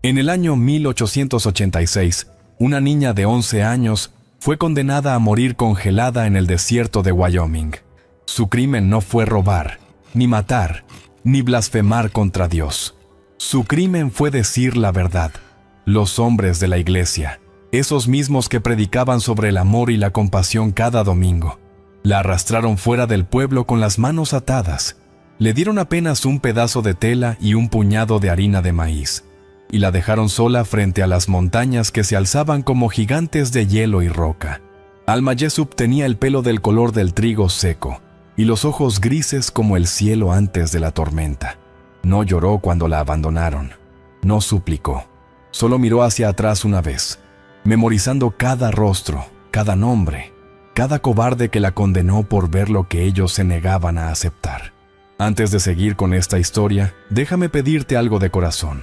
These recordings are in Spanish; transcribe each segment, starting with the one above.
En el año 1886, una niña de 11 años fue condenada a morir congelada en el desierto de Wyoming. Su crimen no fue robar, ni matar, ni blasfemar contra Dios. Su crimen fue decir la verdad. Los hombres de la iglesia, esos mismos que predicaban sobre el amor y la compasión cada domingo, la arrastraron fuera del pueblo con las manos atadas. Le dieron apenas un pedazo de tela y un puñado de harina de maíz, y la dejaron sola frente a las montañas que se alzaban como gigantes de hielo y roca. Alma Jessup tenía el pelo del color del trigo seco y los ojos grises como el cielo antes de la tormenta. No lloró cuando la abandonaron. No suplicó. Solo miró hacia atrás una vez, memorizando cada rostro, cada nombre, cada cobarde que la condenó por ver lo que ellos se negaban a aceptar. Antes de seguir con esta historia, déjame pedirte algo de corazón.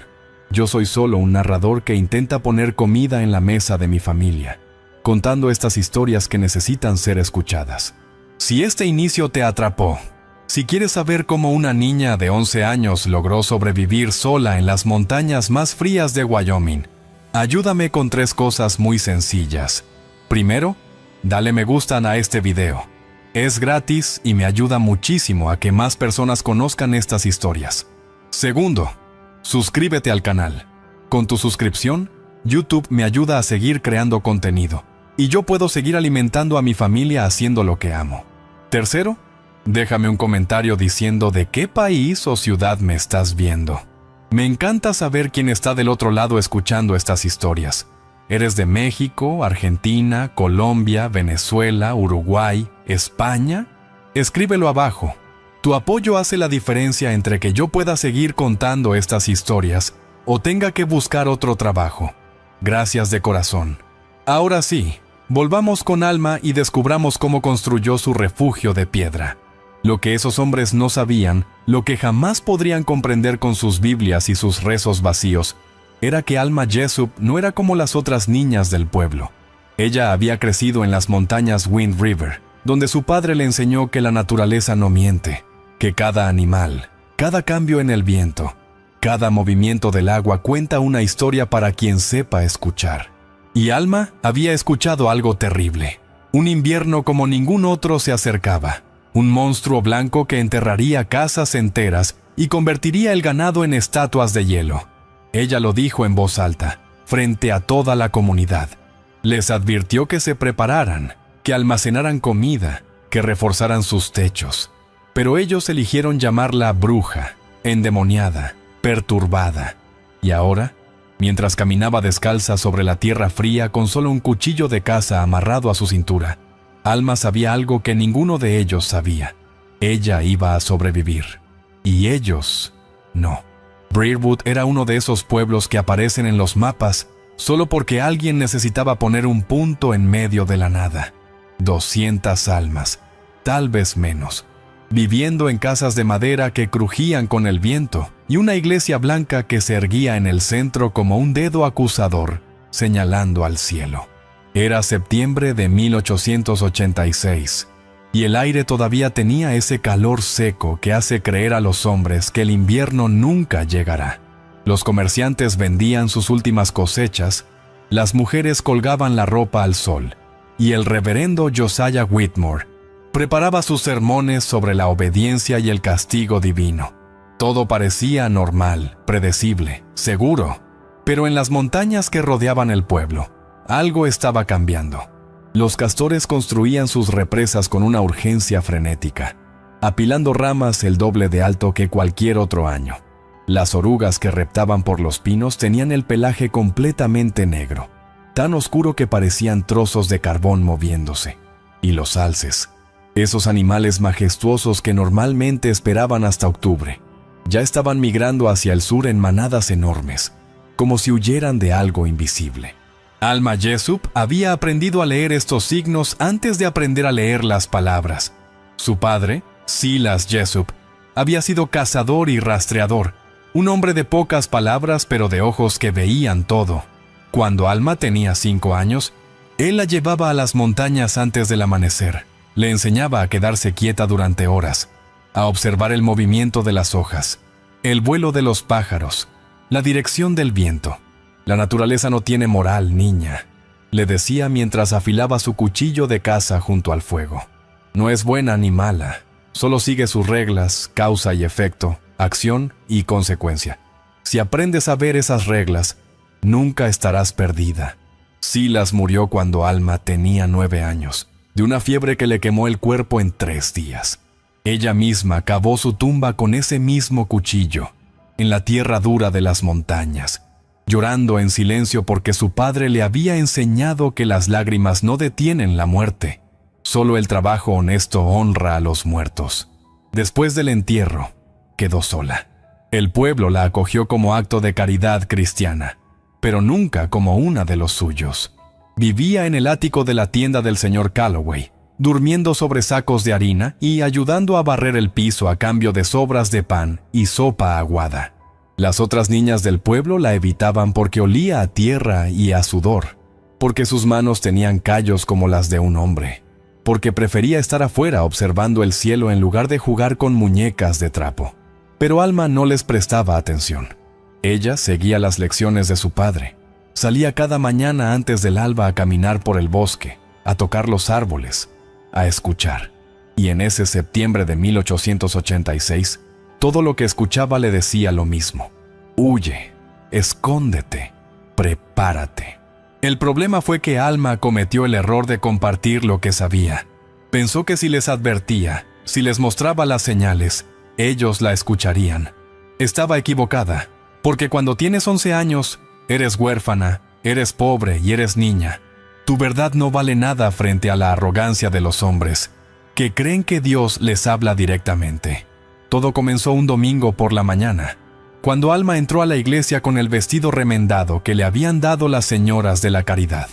Yo soy solo un narrador que intenta poner comida en la mesa de mi familia, contando estas historias que necesitan ser escuchadas. Si este inicio te atrapó, si quieres saber cómo una niña de 11 años logró sobrevivir sola en las montañas más frías de Wyoming, ayúdame con 3 cosas muy sencillas. Primero, dale me gusta a este video. Es gratis y me ayuda muchísimo a que más personas conozcan estas historias. Segundo, suscríbete al canal. Con tu suscripción, YouTube me ayuda a seguir creando contenido, y yo puedo seguir alimentando a mi familia haciendo lo que amo. Tercero, déjame un comentario diciendo de qué país o ciudad me estás viendo. Me encanta saber quién está del otro lado escuchando estas historias. ¿Eres de México, Argentina, Colombia, Venezuela, Uruguay, España? Escríbelo abajo. Tu apoyo hace la diferencia entre que yo pueda seguir contando estas historias o tenga que buscar otro trabajo. Gracias de corazón. Ahora sí, volvamos con Alma y descubramos cómo construyó su refugio de piedra. Lo que esos hombres no sabían, lo que jamás podrían comprender con sus Biblias y sus rezos vacíos, era que Alma Jessup no era como las otras niñas del pueblo. Ella había crecido en las montañas Wind River, donde su padre le enseñó que la naturaleza no miente, que cada animal, cada cambio en el viento, cada movimiento del agua cuenta una historia para quien sepa escuchar. Y Alma había escuchado algo terrible. Un invierno como ningún otro se acercaba. Un monstruo blanco que enterraría casas enteras y convertiría el ganado en estatuas de hielo. Ella lo dijo en voz alta, frente a toda la comunidad. Les advirtió que se prepararan, que almacenaran comida, que reforzaran sus techos. Pero ellos eligieron llamarla bruja, endemoniada, perturbada. Y ahora, mientras caminaba descalza sobre la tierra fría con solo un cuchillo de caza amarrado a su cintura, Alma sabía algo que ninguno de ellos sabía. Ella iba a sobrevivir. Y ellos, no. Briarwood era uno de esos pueblos que aparecen en los mapas solo porque alguien necesitaba poner un punto en medio de la nada. 200 almas, tal vez menos, viviendo en casas de madera que crujían con el viento y una iglesia blanca que se erguía en el centro como un dedo acusador, señalando al cielo. Era septiembre de 1886. Y el aire todavía tenía ese calor seco que hace creer a los hombres que el invierno nunca llegará. Los comerciantes vendían sus últimas cosechas, las mujeres colgaban la ropa al sol, y el reverendo Josiah Whitmore preparaba sus sermones sobre la obediencia y el castigo divino. Todo parecía normal, predecible, seguro, pero en las montañas que rodeaban el pueblo, algo estaba cambiando. Los castores construían sus represas con una urgencia frenética, apilando ramas el doble de alto que cualquier otro año. Las orugas que reptaban por los pinos tenían el pelaje completamente negro, tan oscuro que parecían trozos de carbón moviéndose. Y los alces, esos animales majestuosos que normalmente esperaban hasta octubre, ya estaban migrando hacia el sur en manadas enormes, como si huyeran de algo invisible. Alma Jessup había aprendido a leer estos signos antes de aprender a leer las palabras. Su padre, Silas Jessup, había sido cazador y rastreador, un hombre de pocas palabras pero de ojos que veían todo. Cuando Alma tenía 5 años, él la llevaba a las montañas antes del amanecer. Le enseñaba a quedarse quieta durante horas, a observar el movimiento de las hojas, el vuelo de los pájaros, la dirección del viento. La naturaleza no tiene moral, niña, le decía mientras afilaba su cuchillo de caza junto al fuego. No es buena ni mala, solo sigue sus reglas, causa y efecto, acción y consecuencia. Si aprendes a ver esas reglas, nunca estarás perdida. Silas murió cuando Alma tenía 9 años, de una fiebre que le quemó el cuerpo en 3 días. Ella misma cavó su tumba con ese mismo cuchillo, en la tierra dura de las montañas, llorando en silencio porque su padre le había enseñado que las lágrimas no detienen la muerte. Solo el trabajo honesto honra a los muertos. Después del entierro, quedó sola. El pueblo la acogió como acto de caridad cristiana, pero nunca como una de los suyos. Vivía en el ático de la tienda del señor Calloway, durmiendo sobre sacos de harina y ayudando a barrer el piso a cambio de sobras de pan y sopa aguada. Las otras niñas del pueblo la evitaban porque olía a tierra y a sudor, porque sus manos tenían callos como las de un hombre, porque prefería estar afuera observando el cielo en lugar de jugar con muñecas de trapo. Pero Alma no les prestaba atención. Ella seguía las lecciones de su padre. Salía cada mañana antes del alba a caminar por el bosque, a tocar los árboles, a escuchar. Y en ese septiembre de 1886, todo lo que escuchaba le decía lo mismo. Huye, escóndete, prepárate. El problema fue que Alma cometió el error de compartir lo que sabía. Pensó que si les advertía, si les mostraba las señales, ellos la escucharían. Estaba equivocada, porque cuando tienes 11 años, eres huérfana, eres pobre y eres niña. Tu verdad no vale nada frente a la arrogancia de los hombres, que creen que Dios les habla directamente. Todo comenzó un domingo por la mañana, cuando Alma entró a la iglesia con el vestido remendado que le habían dado las señoras de la caridad.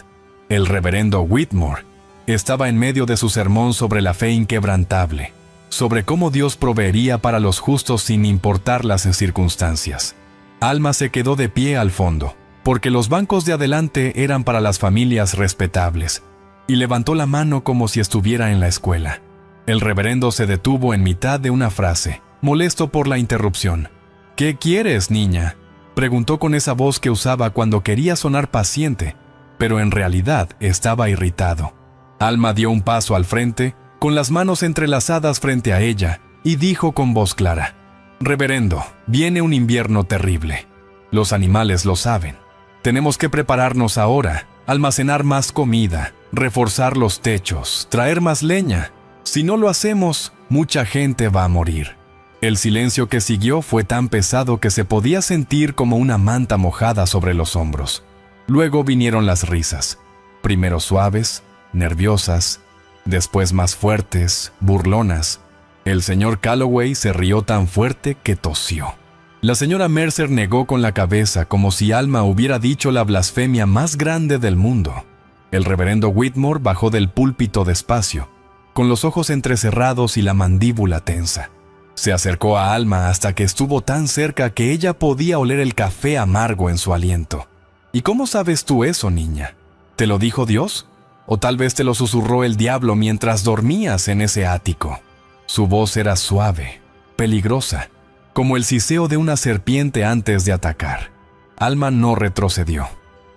El reverendo Whitmore estaba en medio de su sermón sobre la fe inquebrantable, sobre cómo Dios proveería para los justos sin importar las circunstancias. Alma se quedó de pie al fondo, porque los bancos de adelante eran para las familias respetables, y levantó la mano como si estuviera en la escuela. El reverendo se detuvo en mitad de una frase, molesto por la interrupción. «¿Qué quieres, niña?», preguntó con esa voz que usaba cuando quería sonar paciente, pero en realidad estaba irritado. Alma dio un paso al frente, con las manos entrelazadas frente a ella, y dijo con voz clara: «Reverendo, viene un invierno terrible. Los animales lo saben. Tenemos que prepararnos ahora, almacenar más comida, reforzar los techos, traer más leña. Si no lo hacemos, mucha gente va a morir». El silencio que siguió fue tan pesado que se podía sentir como una manta mojada sobre los hombros. Luego vinieron las risas, primero suaves, nerviosas, después más fuertes, burlonas. El señor Calloway se rió tan fuerte que tosió. La señora Mercer negó con la cabeza como si Alma hubiera dicho la blasfemia más grande del mundo. El reverendo Whitmore bajó del púlpito despacio, con los ojos entrecerrados y la mandíbula tensa. Se acercó a Alma hasta que estuvo tan cerca que ella podía oler el café amargo en su aliento. «¿Y cómo sabes tú eso, niña? ¿Te lo dijo Dios? ¿O tal vez te lo susurró el diablo mientras dormías en ese ático?» Su voz era suave, peligrosa, como el siseo de una serpiente antes de atacar. Alma no retrocedió.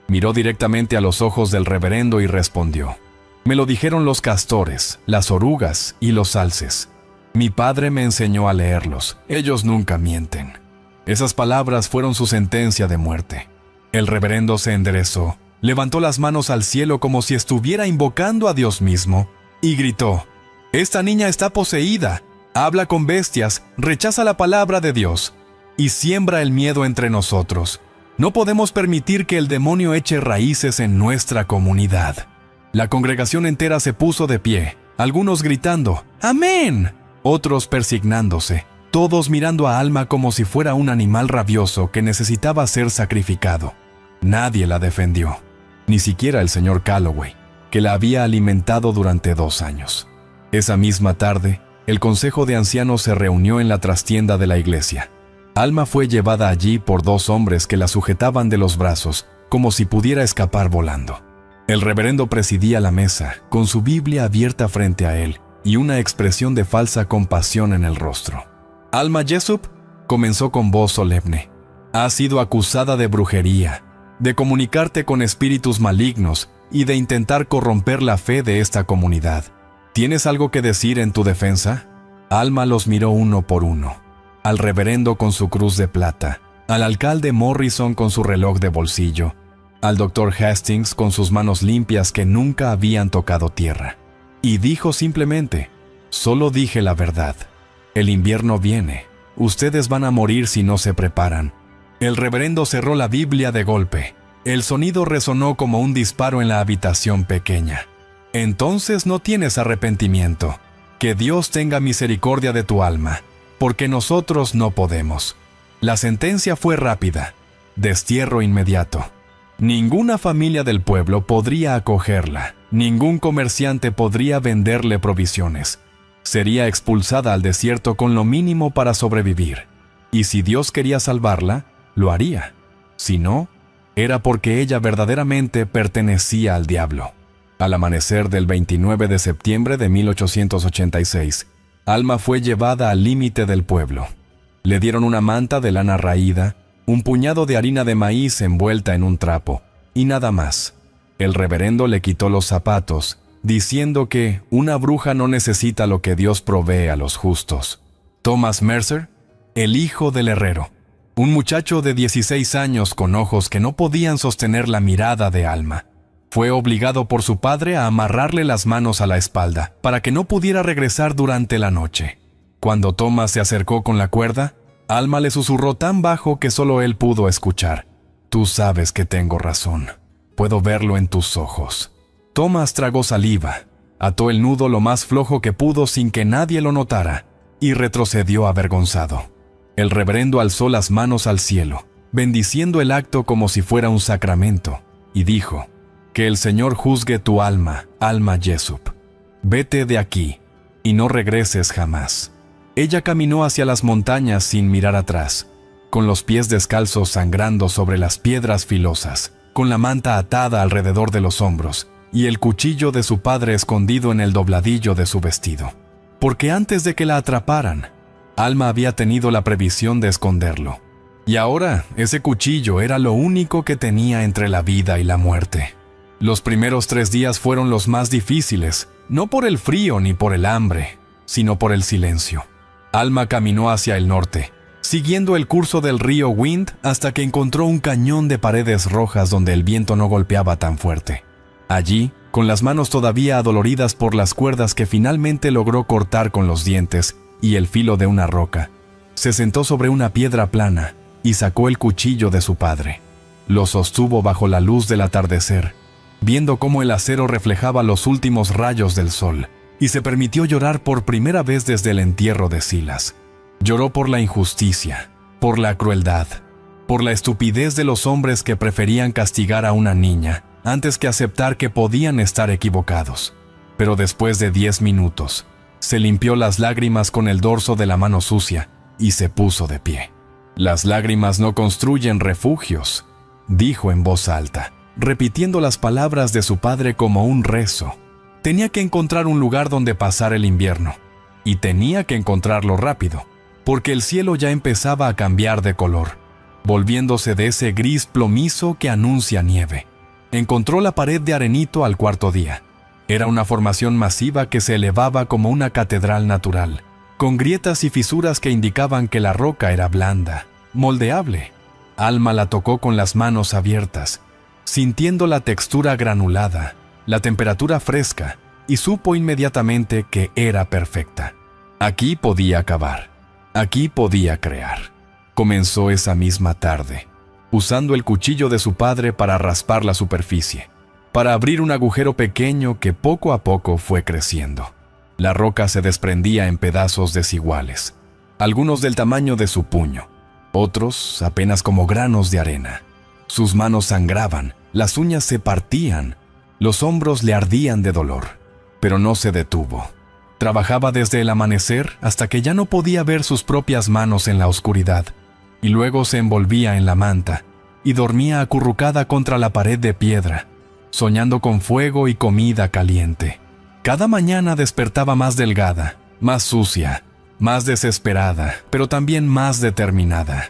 Miró directamente a los ojos del reverendo y respondió: «Me lo dijeron los castores, las orugas y los alces. Mi padre me enseñó a leerlos. Ellos nunca mienten». Esas palabras fueron su sentencia de muerte. El reverendo se enderezó, levantó las manos al cielo como si estuviera invocando a Dios mismo, y gritó: «Esta niña está poseída, habla con bestias, rechaza la palabra de Dios, y siembra el miedo entre nosotros. No podemos permitir que el demonio eche raíces en nuestra comunidad». La congregación entera se puso de pie, algunos gritando «¡Amén!», otros persignándose, todos mirando a Alma como si fuera un animal rabioso que necesitaba ser sacrificado. Nadie la defendió, ni siquiera el señor Calloway, que la había alimentado durante 2 años. Esa misma tarde, el consejo de ancianos se reunió en la trastienda de la iglesia. Alma fue llevada allí por 2 hombres que la sujetaban de los brazos, como si pudiera escapar volando. El reverendo presidía la mesa, con su Biblia abierta frente a él, y una expresión de falsa compasión en el rostro. «Alma Jessup», comenzó con voz solemne, «ha sido acusada de brujería. de comunicarte con espíritus malignos y de intentar corromper la fe de esta comunidad. ¿Tienes algo que decir en tu defensa? Alma los miró uno por uno. Al reverendo con su cruz de plata, al alcalde Morrison con su reloj de bolsillo, al doctor Hastings con sus manos limpias que nunca habían tocado tierra. Y dijo simplemente: solo dije la verdad. El invierno viene. Ustedes van a morir si no se preparan. El reverendo cerró la Biblia de golpe. El sonido resonó como un disparo en la habitación pequeña. Entonces no tienes arrepentimiento. Que Dios tenga misericordia de tu alma, porque nosotros no podemos. La sentencia fue rápida. Destierro inmediato. Ninguna familia del pueblo podría acogerla. Ningún comerciante podría venderle provisiones. Sería expulsada al desierto con lo mínimo para sobrevivir. Y si Dios quería salvarla, lo haría. Si no, era porque ella verdaderamente pertenecía al diablo. Al amanecer del 29 de septiembre de 1886, Alma fue llevada al límite del pueblo. Le dieron una manta de lana raída, un puñado de harina de maíz envuelta en un trapo, y nada más. El reverendo le quitó los zapatos, diciendo que una bruja no necesita lo que Dios provee a los justos. Thomas Mercer, el hijo del herrero, un muchacho de 16 años con ojos que no podían sostener la mirada de Alma, fue obligado por su padre a amarrarle las manos a la espalda para que no pudiera regresar durante la noche. Cuando Thomas se acercó con la cuerda, Alma le susurró tan bajo que solo él pudo escuchar: «Tú sabes que tengo razón. Puedo verlo en tus ojos». Thomas tragó saliva, ató el nudo lo más flojo que pudo sin que nadie lo notara y retrocedió avergonzado. El reverendo alzó las manos al cielo, bendiciendo el acto como si fuera un sacramento, y dijo: «Que el Señor juzgue tu alma, Alma Jessup. Vete de aquí y no regreses jamás». Ella caminó hacia las montañas sin mirar atrás, con los pies descalzos sangrando sobre las piedras filosas, con la manta atada alrededor de los hombros y el cuchillo de su padre escondido en el dobladillo de su vestido. Porque antes de que la atraparan, Alma había tenido la previsión de esconderlo. Y ahora ese cuchillo era lo único que tenía entre la vida y la muerte. Los primeros 3 días fueron los más difíciles, no por el frío ni por el hambre, sino por el silencio. Alma caminó hacia el norte, siguiendo el curso del río Wind hasta que encontró un cañón de paredes rojas donde el viento no golpeaba tan fuerte. Allí, con las manos todavía adoloridas por las cuerdas que finalmente logró cortar con los dientes y el filo de una roca, se sentó sobre una piedra plana y sacó el cuchillo de su padre. Lo sostuvo bajo la luz del atardecer, viendo cómo el acero reflejaba los últimos rayos del sol, y se permitió llorar por primera vez desde el entierro de Silas. Lloró por la injusticia, por la crueldad, por la estupidez de los hombres que preferían castigar a una niña antes que aceptar que podían estar equivocados. Pero después de 10 minutos, se limpió las lágrimas con el dorso de la mano sucia y se puso de pie. «Las lágrimas no construyen refugios», dijo en voz alta, repitiendo las palabras de su padre como un rezo. Tenía que encontrar un lugar donde pasar el invierno, y tenía que encontrarlo rápido, porque el cielo ya empezaba a cambiar de color, volviéndose de ese gris plomizo que anuncia nieve. Encontró la pared de arenito al 4.º día. Era una formación masiva que se elevaba como una catedral natural, con grietas y fisuras que indicaban que la roca era blanda, moldeable. Alma la tocó con las manos abiertas, sintiendo la textura granulada, la temperatura fresca, y supo inmediatamente que era perfecta. Aquí podía acabar. Aquí podía crear. Comenzó esa misma tarde, usando el cuchillo de su padre para raspar la superficie, para abrir un agujero pequeño que poco a poco fue creciendo. La roca se desprendía en pedazos desiguales, algunos del tamaño de su puño, otros apenas como granos de arena. Sus manos sangraban, las uñas se partían, los hombros le ardían de dolor, pero no se detuvo. Trabajaba desde el amanecer hasta que ya no podía ver sus propias manos en la oscuridad, y luego se envolvía en la manta y dormía acurrucada contra la pared de piedra, soñando con fuego y comida caliente. Cada mañana despertaba más delgada, más sucia, más desesperada, pero también más determinada.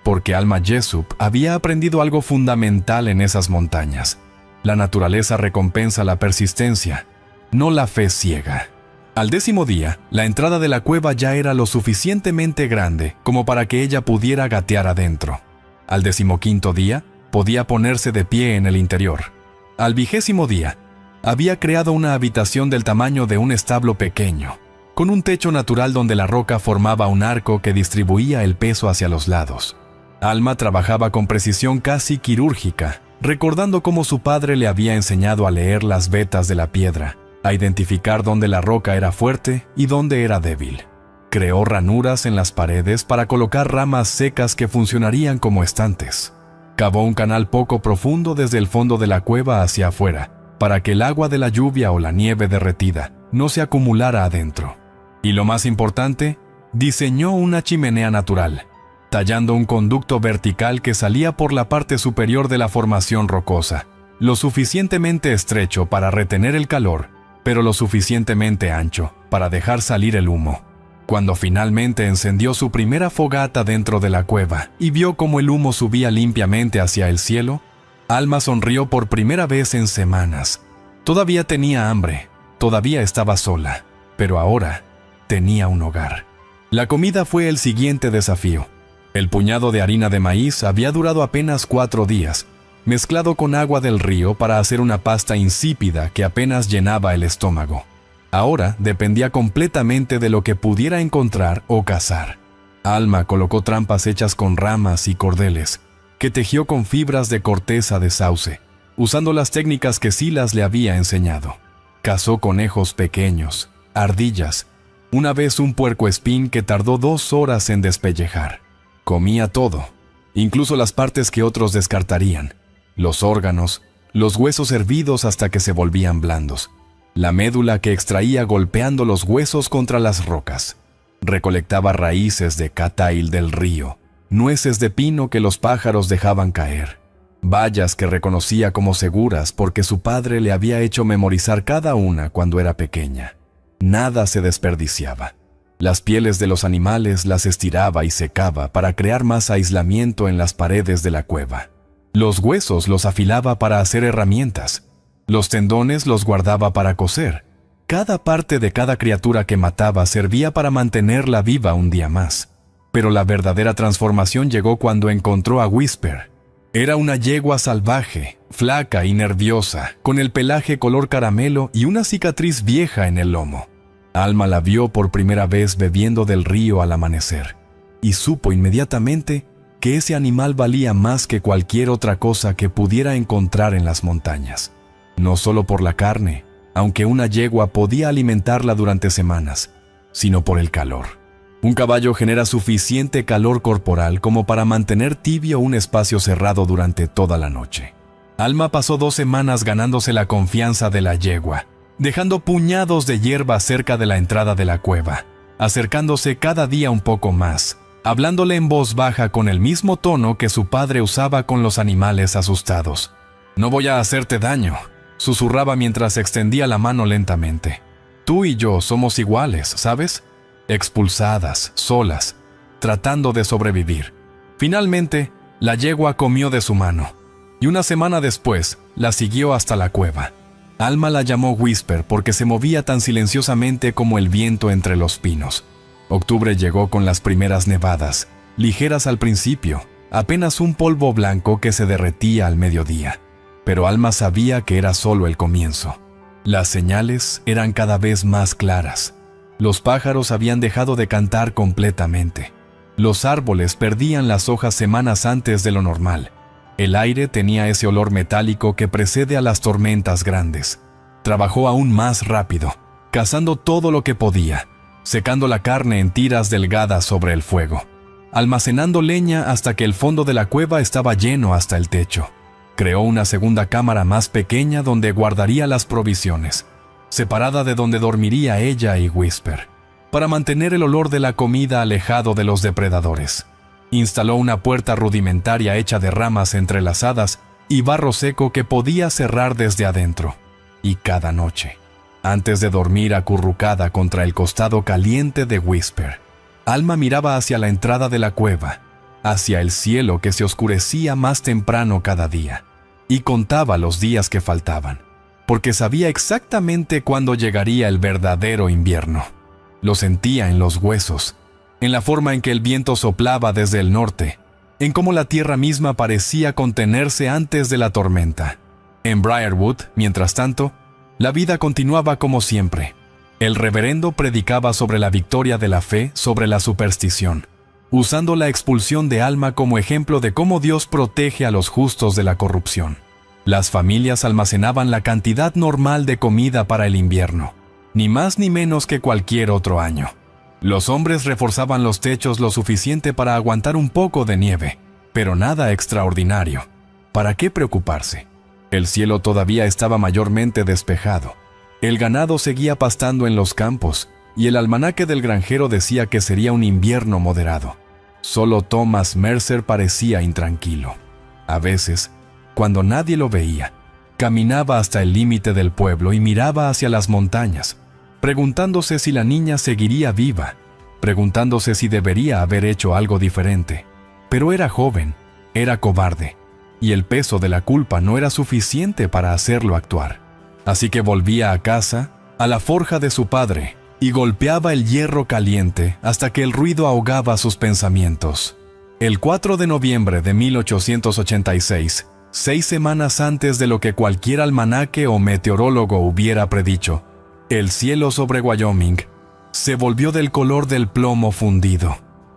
porque Alma Jessup había aprendido algo fundamental en esas montañas. La naturaleza recompensa la persistencia, no la fe ciega. Al 10º día, la entrada de la cueva ya era lo suficientemente grande como para que ella pudiera gatear adentro. Al 15º día, podía ponerse de pie en el interior. Al 20º día, había creado una habitación del tamaño de un establo pequeño, con un techo natural donde la roca formaba un arco que distribuía el peso hacia los lados. Alma trabajaba con precisión casi quirúrgica, recordando cómo su padre le había enseñado a leer las vetas de la piedra, a identificar dónde la roca era fuerte y dónde era débil. Creó ranuras en las paredes para colocar ramas secas que funcionarían como estantes. Cavó un canal poco profundo desde el fondo de la cueva hacia afuera, para que el agua de la lluvia o la nieve derretida no se acumulara adentro. Y lo más importante, diseñó una chimenea natural, tallando un conducto vertical que salía por la parte superior de la formación rocosa, lo suficientemente estrecho para retener el calor, pero lo suficientemente ancho para dejar salir el humo. Cuando finalmente encendió su primera fogata dentro de la cueva y vio cómo el humo subía limpiamente hacia el cielo, Alma sonrió por primera vez en semanas. Todavía tenía hambre, todavía estaba sola, pero ahora tenía un hogar. La comida fue el siguiente desafío. El puñado de harina de maíz había durado apenas 4 días, mezclado con agua del río para hacer una pasta insípida que apenas llenaba el estómago. Ahora dependía completamente de lo que pudiera encontrar o cazar. Alma colocó trampas hechas con ramas y cordeles, que tejió con fibras de corteza de sauce, usando las técnicas que Silas le había enseñado. Cazó conejos pequeños, ardillas, una vez un puercoespín que tardó 2 horas en despellejar. Comía todo, incluso las partes que otros descartarían, los órganos, los huesos hervidos hasta que se volvían blandos, la médula que extraía golpeando los huesos contra las rocas. Recolectaba raíces de catail del río, nueces de pino que los pájaros dejaban caer, bayas que reconocía como seguras porque su padre le había hecho memorizar cada una cuando era pequeña. Nada se desperdiciaba. Las pieles de los animales las estiraba y secaba para crear más aislamiento en las paredes de la cueva. Los huesos los afilaba para hacer herramientas. Los tendones los guardaba para coser. Cada parte de cada criatura que mataba servía para mantenerla viva un día más. Pero la verdadera transformación llegó cuando encontró a Whisper. Era una yegua salvaje, flaca y nerviosa, con el pelaje color caramelo y una cicatriz vieja en el lomo. Alma la vio por primera vez bebiendo del río al amanecer, y supo inmediatamente que ese animal valía más que cualquier otra cosa que pudiera encontrar en las montañas. No solo por la carne, aunque una yegua podía alimentarla durante semanas, sino por el calor. Un caballo genera suficiente calor corporal como para mantener tibio un espacio cerrado durante toda la noche. Alma pasó 2 semanas ganándose la confianza de la yegua, dejando puñados de hierba cerca de la entrada de la cueva, acercándose cada día un poco más, hablándole en voz baja con el mismo tono que su padre usaba con los animales asustados. «No voy a hacerte daño», susurraba mientras extendía la mano lentamente. «Tú y yo somos iguales, ¿sabes? Expulsadas, solas, tratando de sobrevivir». Finalmente, la yegua comió de su mano, y una semana después la siguió hasta la cueva. Alma la llamó Whisper porque se movía tan silenciosamente como el viento entre los pinos. Octubre llegó con las primeras nevadas, ligeras al principio, apenas un polvo blanco que se derretía al mediodía. Pero Alma sabía que era solo el comienzo. Las señales eran cada vez más claras. Los pájaros habían dejado de cantar completamente. Los árboles perdían las hojas semanas antes de lo normal. El aire tenía ese olor metálico que precede a las tormentas grandes. Trabajó aún más rápido, cazando todo lo que podía, secando la carne en tiras delgadas sobre el fuego, almacenando leña hasta que el fondo de la cueva estaba lleno hasta el techo. Creó una segunda cámara más pequeña donde guardaría las provisiones, separada de donde dormiría ella y Whisper, para mantener el olor de la comida alejado de los depredadores. Instaló una puerta rudimentaria hecha de ramas entrelazadas y barro seco que podía cerrar desde adentro. Y cada noche, antes de dormir acurrucada contra el costado caliente de Whisper, Alma miraba hacia la entrada de la cueva, hacia el cielo que se oscurecía más temprano cada día, y contaba los días que faltaban, porque sabía exactamente cuándo llegaría el verdadero invierno. Lo sentía en los huesos, en la forma en que el viento soplaba desde el norte, en cómo la tierra misma parecía contenerse antes de la tormenta. En Briarwood, mientras tanto, la vida continuaba como siempre. El reverendo predicaba sobre la victoria de la fe sobre la superstición, usando la expulsión de Alma como ejemplo de cómo Dios protege a los justos de la corrupción. Las familias almacenaban la cantidad normal de comida para el invierno, ni más ni menos que cualquier otro año. Los hombres reforzaban los techos lo suficiente para aguantar un poco de nieve, pero nada extraordinario. ¿Para qué preocuparse? El cielo todavía estaba mayormente despejado. El ganado seguía pastando en los campos, y el almanaque del granjero decía que sería un invierno moderado. Solo Thomas Mercer parecía intranquilo. A veces, cuando nadie lo veía, caminaba hasta el límite del pueblo y miraba hacia las montañas, preguntándose si la niña seguiría viva, preguntándose si debería haber hecho algo diferente. Pero era joven, era cobarde, y el peso de la culpa no era suficiente para hacerlo actuar. Así que volvía a casa, a la forja de su padre, y golpeaba el hierro caliente hasta que el ruido ahogaba sus pensamientos. El 4 de noviembre de 1886, 6 semanas antes de lo que cualquier almanaque o meteorólogo hubiera predicho, el cielo sobre Wyoming se volvió del color del plomo fundido.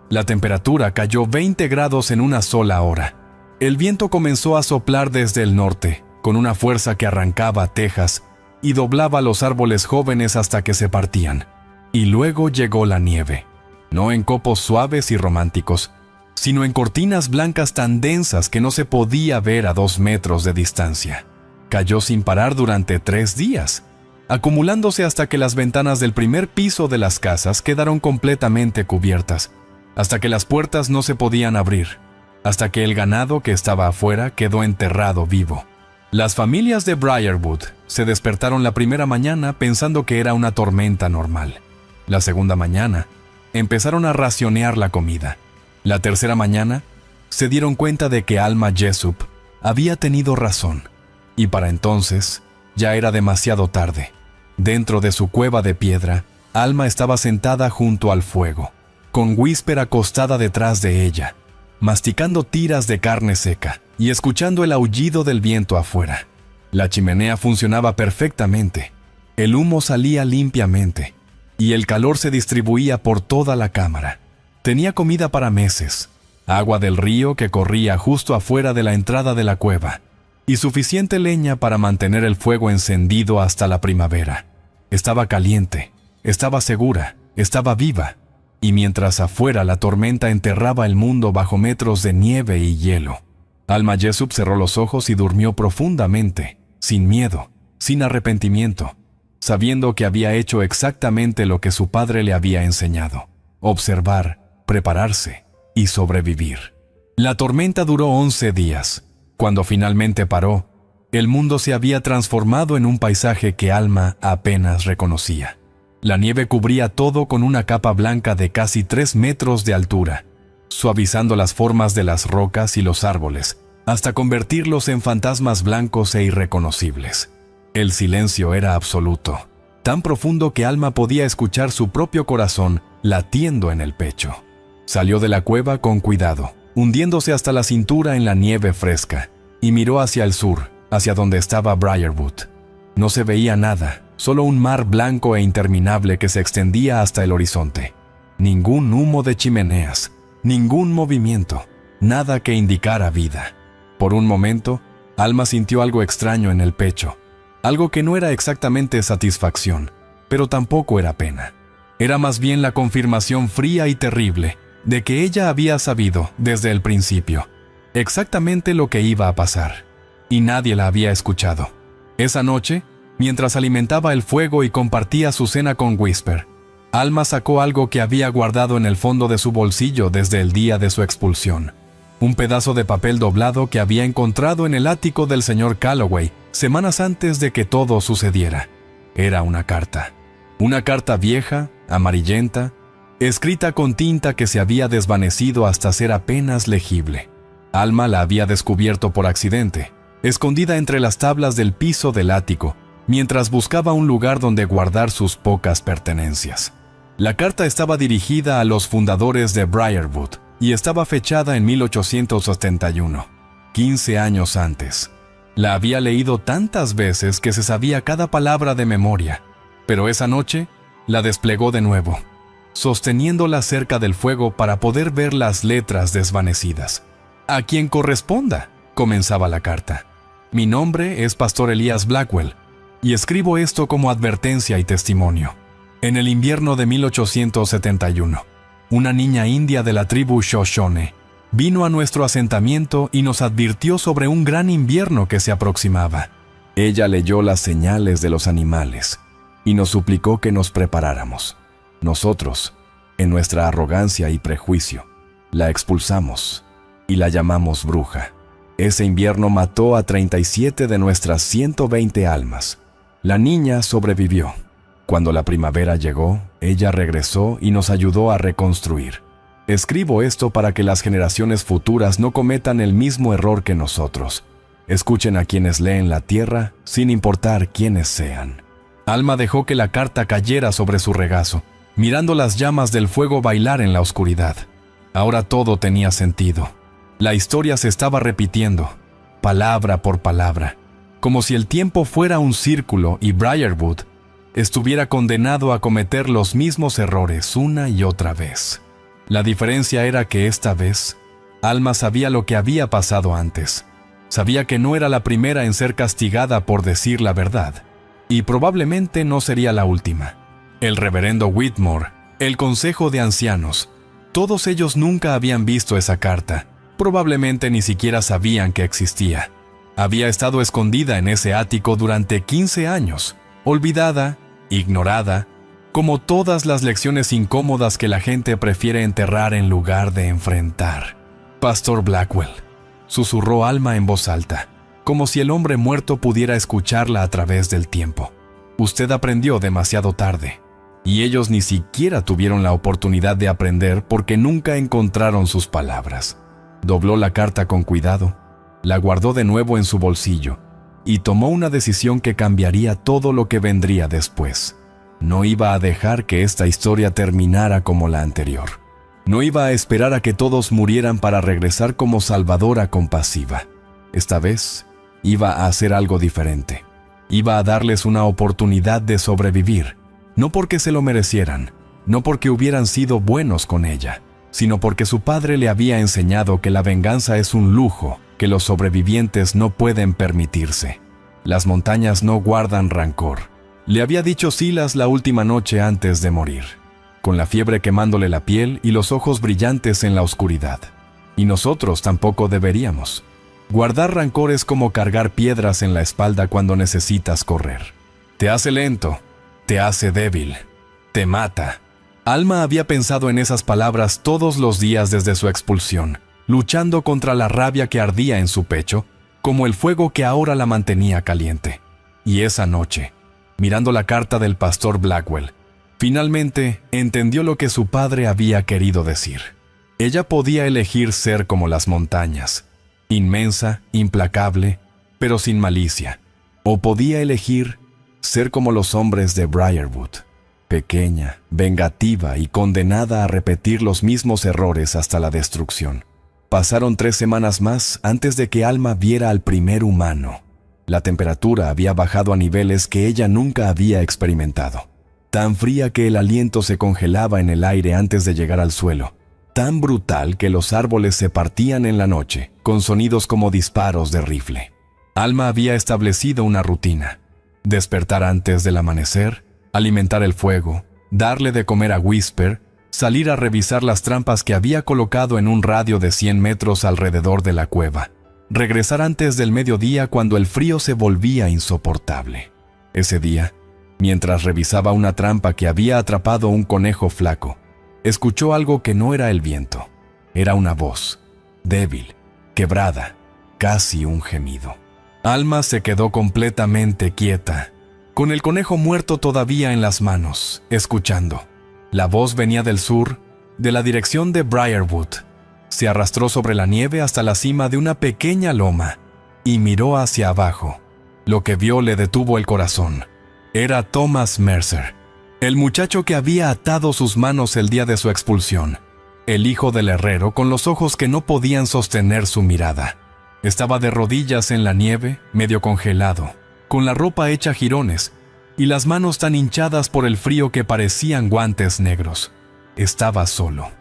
La temperatura cayó 20 grados en una sola hora. El viento comenzó a soplar desde el norte, con una fuerza que arrancaba tejas y doblaba los árboles jóvenes hasta que se partían. Y luego llegó la nieve, no en copos suaves y románticos, sino en cortinas blancas tan densas que no se podía ver a 2 metros de distancia. Cayó sin parar durante 3 días, acumulándose hasta que las ventanas del primer piso de las casas quedaron completamente cubiertas, hasta que las puertas no se podían abrir, hasta que el ganado que estaba afuera quedó enterrado vivo. Las familias de Briarwood se despertaron la primera mañana pensando que era una tormenta normal. La segunda mañana, empezaron a racionear la comida. La tercera mañana, se dieron cuenta de que Alma Jessup había tenido razón. Y para entonces, ya era demasiado tarde. Dentro de su cueva de piedra, Alma estaba sentada junto al fuego, con Whisper acostada detrás de ella, masticando tiras de carne seca y escuchando el aullido del viento afuera. La chimenea funcionaba perfectamente, el humo salía limpiamente, y el calor se distribuía por toda la cámara. Tenía comida para meses, agua del río que corría justo afuera de la entrada de la cueva, y suficiente leña para mantener el fuego encendido hasta la primavera. Estaba caliente, estaba segura, estaba viva, y mientras afuera la tormenta enterraba el mundo bajo metros de nieve y hielo, Alma Jessup cerró los ojos y durmió profundamente, sin miedo, sin arrepentimiento, sabiendo que había hecho exactamente lo que su padre le había enseñado: observar, prepararse y sobrevivir. La tormenta duró 11 días. Cuando finalmente paró, el mundo se había transformado en un paisaje que Alma apenas reconocía. La nieve cubría todo con una capa blanca de casi 3 metros de altura, suavizando las formas de las rocas y los árboles, hasta convertirlos en fantasmas blancos e irreconocibles. El silencio era absoluto, tan profundo que Alma podía escuchar su propio corazón latiendo en el pecho. Salió de la cueva con cuidado, hundiéndose hasta la cintura en la nieve fresca, y miró hacia el sur, hacia donde estaba Briarwood. No se veía nada, solo un mar blanco e interminable que se extendía hasta el horizonte. Ningún humo de chimeneas, ningún movimiento, nada que indicara vida. Por un momento, Alma sintió algo extraño en el pecho, algo que no era exactamente satisfacción, pero tampoco era pena. Era más bien la confirmación fría y terrible de que ella había sabido desde el principio exactamente lo que iba a pasar, y nadie la había escuchado. Esa noche, mientras alimentaba el fuego y compartía su cena con Whisper, Alma sacó algo que había guardado en el fondo de su bolsillo desde el día de su expulsión. Un pedazo de papel doblado que había encontrado en el ático del señor Calloway semanas antes de que todo sucediera. Era una carta. Una carta vieja, amarillenta, escrita con tinta que se había desvanecido hasta ser apenas legible. Alma la había descubierto por accidente, escondida entre las tablas del piso del ático, mientras buscaba un lugar donde guardar sus pocas pertenencias. La carta estaba dirigida a los fundadores de Briarwood y estaba fechada en 1871, 15 años antes. La había leído tantas veces que se sabía cada palabra de memoria, pero esa noche la desplegó de nuevo, sosteniéndola cerca del fuego para poder ver las letras desvanecidas. «A quien corresponda», comenzaba la carta. «Mi nombre es Pastor Elías Blackwell, y escribo esto como advertencia y testimonio. En el invierno de 1871, una niña india de la tribu Shoshone vino a nuestro asentamiento y nos advirtió sobre un gran invierno que se aproximaba. Ella leyó las señales de los animales y nos suplicó que nos preparáramos. Nosotros, en nuestra arrogancia y prejuicio, la expulsamos y la llamamos bruja. Ese invierno mató a 37 de nuestras 120 almas. La niña sobrevivió. Cuando la primavera llegó, ella regresó y nos ayudó a reconstruir. Escribo esto para que las generaciones futuras no cometan el mismo error que nosotros. Escuchen a quienes leen la tierra, sin importar quiénes sean». Alma dejó que la carta cayera sobre su regazo, mirando las llamas del fuego bailar en la oscuridad. Ahora todo tenía sentido. La historia se estaba repitiendo, palabra por palabra, como si el tiempo fuera un círculo y Briarwood estuviera condenado a cometer los mismos errores una y otra vez. La diferencia era que esta vez, Alma sabía lo que había pasado antes. Sabía que no era la primera en ser castigada por decir la verdad, y probablemente no sería la última. El reverendo Whitmore, el consejo de ancianos, todos ellos nunca habían visto esa carta. Probablemente ni siquiera sabían que existía. Había estado escondida en ese ático durante 15 años, olvidada, ignorada, como todas las lecciones incómodas que la gente prefiere enterrar en lugar de enfrentar. «Pastor Blackwell», susurró Alma en voz alta, como si el hombre muerto pudiera escucharla a través del tiempo. «Usted aprendió demasiado tarde, y ellos ni siquiera tuvieron la oportunidad de aprender porque nunca encontraron sus palabras». Dobló la carta con cuidado, la guardó de nuevo en su bolsillo y tomó una decisión que cambiaría todo lo que vendría después. No iba a dejar que esta historia terminara como la anterior. No iba a esperar a que todos murieran para regresar como salvadora compasiva. Esta vez iba a hacer algo diferente. Iba a darles una oportunidad de sobrevivir, no porque se lo merecieran, no porque hubieran sido buenos con ella, sino porque su padre le había enseñado que la venganza es un lujo que los sobrevivientes no pueden permitirse. Las montañas no guardan rancor. Le había dicho Silas la última noche antes de morir, con la fiebre quemándole la piel y los ojos brillantes en la oscuridad. Y nosotros tampoco deberíamos. Guardar rancor es como cargar piedras en la espalda cuando necesitas correr. Te hace lento, te hace débil, te mata. Alma había pensado en esas palabras todos los días desde su expulsión, luchando contra la rabia que ardía en su pecho, como el fuego que ahora la mantenía caliente. Y esa noche, mirando la carta del pastor Blackwell, finalmente entendió lo que su padre había querido decir. Ella podía elegir ser como las montañas, inmensa, implacable, pero sin malicia, o podía elegir ser como los hombres de Briarwood, pequeña, vengativa y condenada a repetir los mismos errores hasta la destrucción. Pasaron 3 semanas más antes de que Alma viera al primer humano. La temperatura había bajado a niveles que ella nunca había experimentado. Tan fría que el aliento se congelaba en el aire antes de llegar al suelo. Tan brutal que los árboles se partían en la noche, con sonidos como disparos de rifle. Alma había establecido una rutina: despertar antes del amanecer, alimentar el fuego, darle de comer a Whisper, salir a revisar las trampas que había colocado en un radio de 100 metros alrededor de la cueva, regresar antes del mediodía cuando el frío se volvía insoportable. Ese día, mientras revisaba una trampa que había atrapado un conejo flaco, escuchó algo que no era el viento. Era una voz, débil, quebrada, casi un gemido. Alma se quedó completamente quieta, con el conejo muerto todavía en las manos, escuchando. La voz venía del sur, de la dirección de Briarwood. Se arrastró sobre la nieve hasta la cima de una pequeña loma y miró hacia abajo. Lo que vio le detuvo el corazón. Era Thomas Mercer, el muchacho que había atado sus manos el día de su expulsión. El hijo del herrero con los ojos que no podían sostener su mirada. Estaba de rodillas en la nieve, medio congelado, con la ropa hecha jirones y las manos tan hinchadas por el frío que parecían guantes negros. Estaba solo.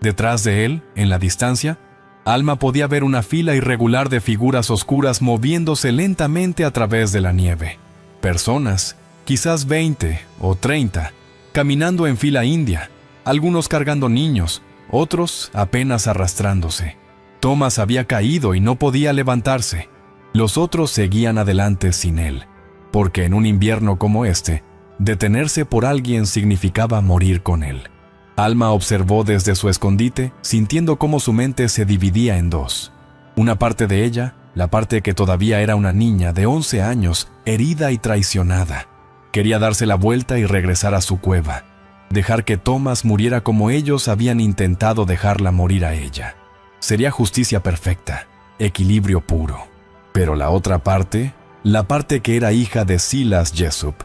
Detrás de él, en la distancia, Alma podía ver una fila irregular de figuras oscuras moviéndose lentamente a través de la nieve. Personas, quizás 20 o 30, caminando en fila india, algunos cargando niños, otros apenas arrastrándose. Thomas había caído y no podía levantarse. Los otros seguían adelante sin él, porque en un invierno como este, detenerse por alguien significaba morir con él. Alma observó desde su escondite, sintiendo cómo su mente se dividía en dos. Una parte de ella, la parte que todavía era una niña de 11 años, herida y traicionada. Quería darse la vuelta y regresar a su cueva, dejar que Thomas muriera como ellos habían intentado dejarla morir a ella. Sería justicia perfecta, equilibrio puro. Pero la otra parte, la parte que era hija de Silas Jessup,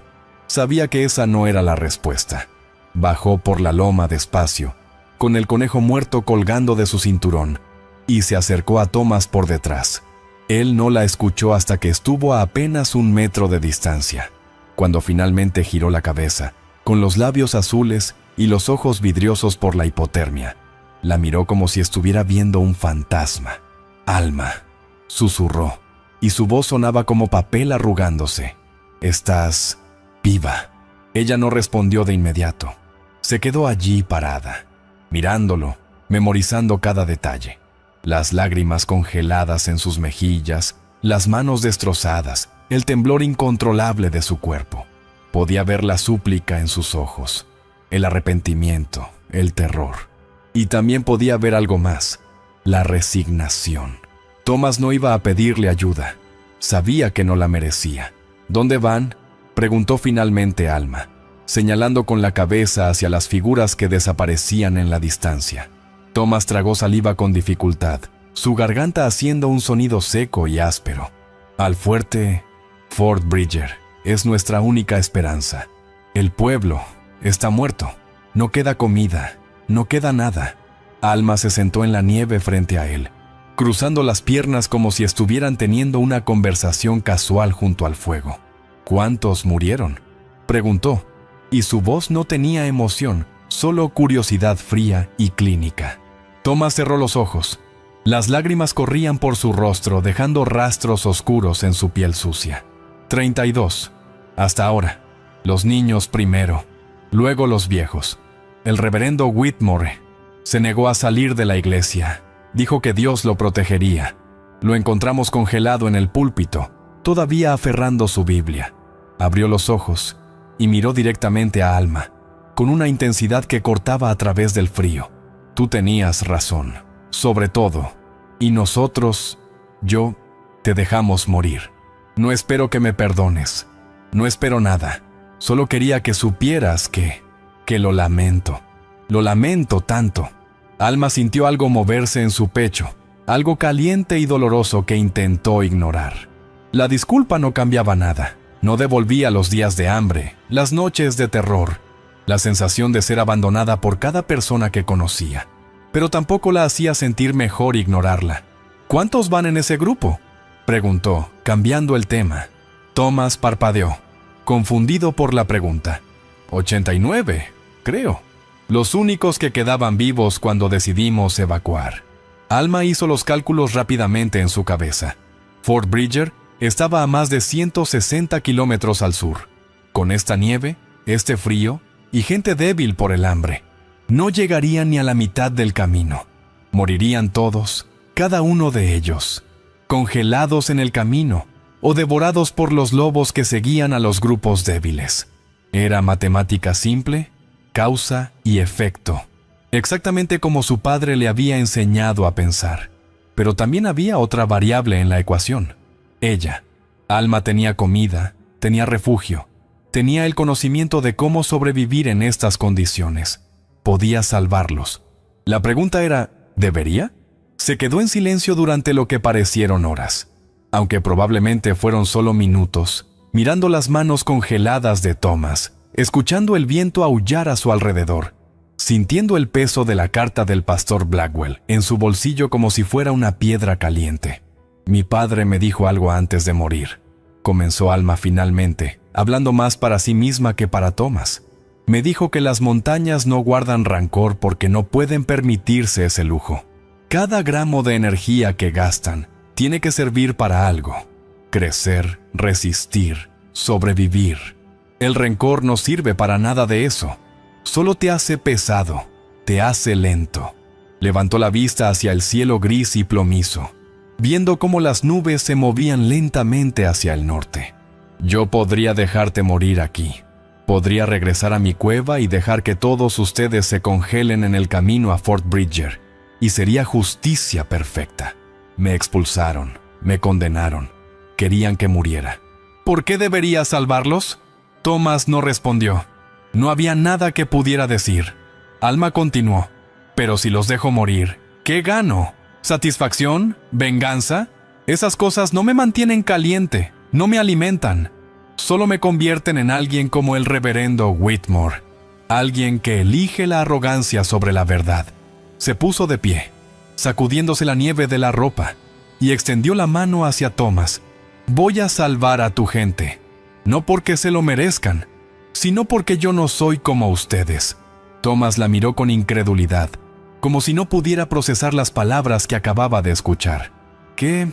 sabía que esa no era la respuesta. Bajó por la loma despacio, con el conejo muerto colgando de su cinturón, y se acercó a Thomas por detrás. Él no la escuchó hasta que estuvo a apenas 1 metro de distancia. Cuando finalmente giró la cabeza, con los labios azules y los ojos vidriosos por la hipotermia, la miró como si estuviera viendo un fantasma. «Alma», susurró, y su voz sonaba como papel arrugándose. «Estás viva». Ella no respondió de inmediato. Se quedó allí parada, mirándolo, memorizando cada detalle. Las lágrimas congeladas en sus mejillas, las manos destrozadas, el temblor incontrolable de su cuerpo. Podía ver la súplica en sus ojos, el arrepentimiento, el terror. Y también podía ver algo más, la resignación. Thomas no iba a pedirle ayuda. Sabía que no la merecía. «¿Dónde van?», preguntó finalmente Alma, señalando con la cabeza hacia las figuras que desaparecían en la distancia. Thomas tragó saliva con dificultad, su garganta haciendo un sonido seco y áspero. «Al fuerte Fort Bridger es nuestra única esperanza. El pueblo está muerto. No queda comida, no queda nada». Alma se sentó en la nieve frente a él, cruzando las piernas como si estuvieran teniendo una conversación casual junto al fuego. «¿Cuántos murieron?», preguntó, y su voz no tenía emoción, solo curiosidad fría y clínica. Thomas cerró los ojos. Las lágrimas corrían por su rostro, dejando rastros oscuros en su piel sucia. 32. Hasta ahora. Los niños primero, luego los viejos. El reverendo Whitmore se negó a salir de la iglesia. Dijo que Dios lo protegería. Lo encontramos congelado en el púlpito, todavía aferrando su Biblia. Abrió los ojos y miró directamente a Alma, con una intensidad que cortaba a través del frío. «Tú tenías razón, sobre todo, y nosotros, yo, te dejamos morir. No espero que me perdones, no espero nada. Solo quería que supieras que lo lamento tanto». Alma sintió algo moverse en su pecho, algo caliente y doloroso que intentó ignorar. La disculpa no cambiaba nada. No devolvía los días de hambre, las noches de terror, la sensación de ser abandonada por cada persona que conocía. Pero tampoco la hacía sentir mejor ignorarla. «¿Cuántos van en ese grupo?», preguntó, cambiando el tema. Thomas parpadeó, confundido por la pregunta. 89, creo. Los únicos que quedaban vivos cuando decidimos evacuar». Alma hizo los cálculos rápidamente en su cabeza. Fort Bridger estaba a más de 160 kilómetros al sur. Con esta nieve, este frío y gente débil por el hambre, no llegarían ni a la mitad del camino. Morirían todos, cada uno de ellos, congelados en el camino o devorados por los lobos que seguían a los grupos débiles. Era matemática simple, causa y efecto, exactamente como su padre le había enseñado a pensar. Pero también había otra variable en la ecuación. Ella. Alma tenía comida, tenía refugio, tenía el conocimiento de cómo sobrevivir en estas condiciones. podía salvarlos. La pregunta era, ¿debería? Se quedó en silencio durante lo que parecieron horas, aunque probablemente fueron solo minutos, mirando las manos congeladas de Thomas, escuchando el viento aullar a su alrededor, sintiendo el peso de la carta del pastor Blackwell en su bolsillo como si fuera una piedra caliente. Mi padre me dijo algo antes de morir, comenzó Alma finalmente, hablando más para sí misma que para Thomas. Me dijo que las montañas no guardan rancor porque no pueden permitirse ese lujo. Cada gramo de energía que gastan tiene que servir para algo. Crecer, resistir, sobrevivir. El rencor no sirve para nada de eso. Solo te hace pesado, te hace lento. Levantó la vista hacia el cielo gris y plomizo, viendo cómo las nubes se movían lentamente hacia el norte. Yo podría dejarte morir aquí. Podría regresar a mi cueva y dejar que todos ustedes se congelen en el camino a Fort Bridger, y sería justicia perfecta. Me expulsaron, me condenaron, querían que muriera. ¿Por qué debería salvarlos? Thomas no respondió. No había nada que pudiera decir. Alma continuó. Pero si los dejo morir, ¿qué gano? ¿Satisfacción? ¿Venganza? Esas cosas no me mantienen caliente, no me alimentan. Solo me convierten en alguien como el reverendo Whitmore, alguien que elige la arrogancia sobre la verdad. Se puso de pie, sacudiéndose la nieve de la ropa, y extendió la mano hacia Thomas. Voy a salvar a tu gente, no porque se lo merezcan, sino porque yo no soy como ustedes. Thomas la miró con incredulidad, como si no pudiera procesar las palabras que acababa de escuchar. ¿Qué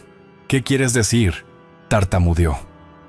quieres decir?, tartamudeó.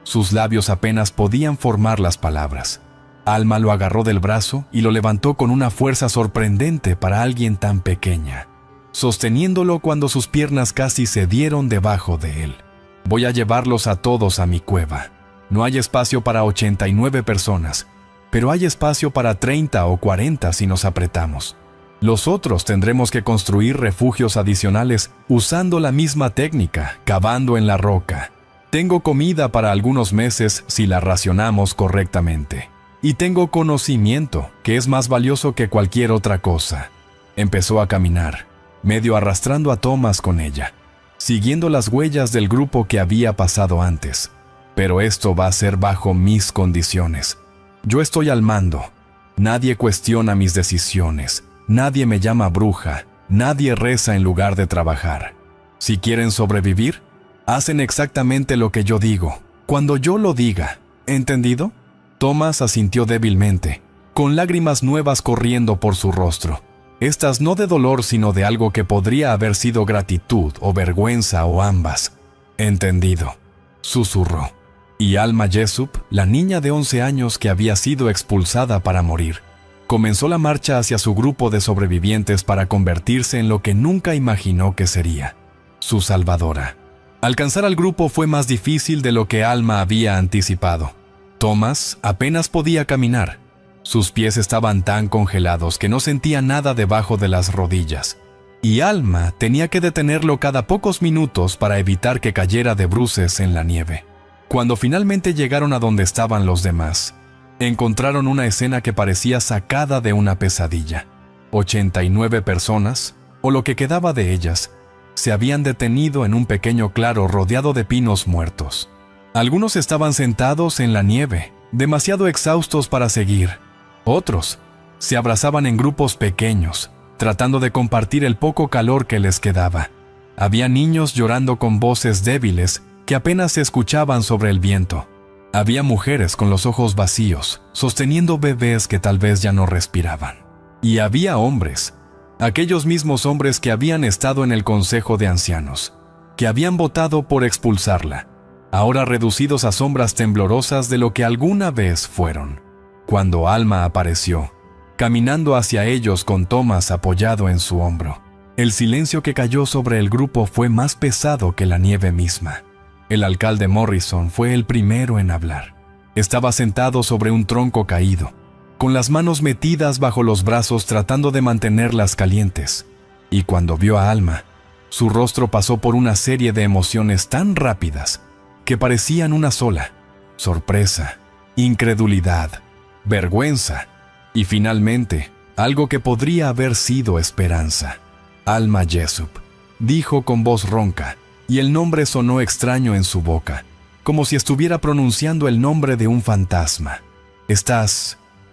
Sus labios apenas podían formar las palabras. Alma lo agarró del brazo y lo levantó con una fuerza sorprendente para alguien tan pequeña, sosteniéndolo cuando sus piernas casi cedieron debajo de él. Voy a llevarlos a todos a mi cueva. No hay espacio para 89 personas, pero hay espacio para 30 o 40 si nos apretamos. Los otros tendremos que construir refugios adicionales usando la misma técnica, cavando en la roca. Tengo comida para algunos meses si la racionamos correctamente. Y tengo conocimiento, que es más valioso que cualquier otra cosa. Empezó a caminar, medio arrastrando a Thomas con ella, siguiendo las huellas del grupo que había pasado antes. Pero esto va a ser bajo mis condiciones. Yo estoy al mando. Nadie cuestiona mis decisiones. Nadie me llama bruja. Nadie reza en lugar de trabajar. Si quieren sobrevivir, hacen exactamente lo que yo digo, cuando yo lo diga. ¿Entendido? Thomas asintió débilmente, con lágrimas nuevas corriendo por su rostro. Estas no de dolor, sino de algo que podría haber sido gratitud o vergüenza o ambas. Entendido, susurró. Y Alma Jessup, la niña de 11 años que había sido expulsada para morir, comenzó la marcha hacia su grupo de sobrevivientes para convertirse en lo que nunca imaginó que sería, su salvadora. Alcanzar al grupo fue más difícil de lo que Alma había anticipado. Thomas apenas podía caminar. Sus pies estaban tan congelados que no sentía nada debajo de las rodillas. Y Alma tenía que detenerlo cada pocos minutos para evitar que cayera de bruces en la nieve. Cuando finalmente llegaron a donde estaban los demás, encontraron una escena que parecía sacada de una pesadilla. 89 personas, o lo que quedaba de ellas, se habían detenido en un pequeño claro rodeado de pinos muertos. Algunos estaban sentados en la nieve, demasiado exhaustos para seguir. Otros se abrazaban en grupos pequeños, tratando de compartir el poco calor que les quedaba. Había niños llorando con voces débiles que apenas se escuchaban sobre el viento. Había mujeres con los ojos vacíos, sosteniendo bebés que tal vez ya no respiraban. Y había hombres, aquellos mismos hombres que habían estado en el Consejo de Ancianos, que habían votado por expulsarla, ahora reducidos a sombras temblorosas de lo que alguna vez fueron. Cuando Alma apareció, caminando hacia ellos con Thomas apoyado en su hombro, el silencio que cayó sobre el grupo fue más pesado que la nieve misma. El alcalde Morrison fue el primero en hablar. Estaba sentado sobre un tronco caído, con las manos metidas bajo los brazos tratando de mantenerlas calientes. Y cuando vio a Alma, su rostro pasó por una serie de emociones tan rápidas que parecían una sola: sorpresa, incredulidad, vergüenza y finalmente algo que podría haber sido esperanza. Alma Jessup, dijo con voz ronca, y el nombre sonó extraño en su boca, como si estuviera pronunciando el nombre de un fantasma.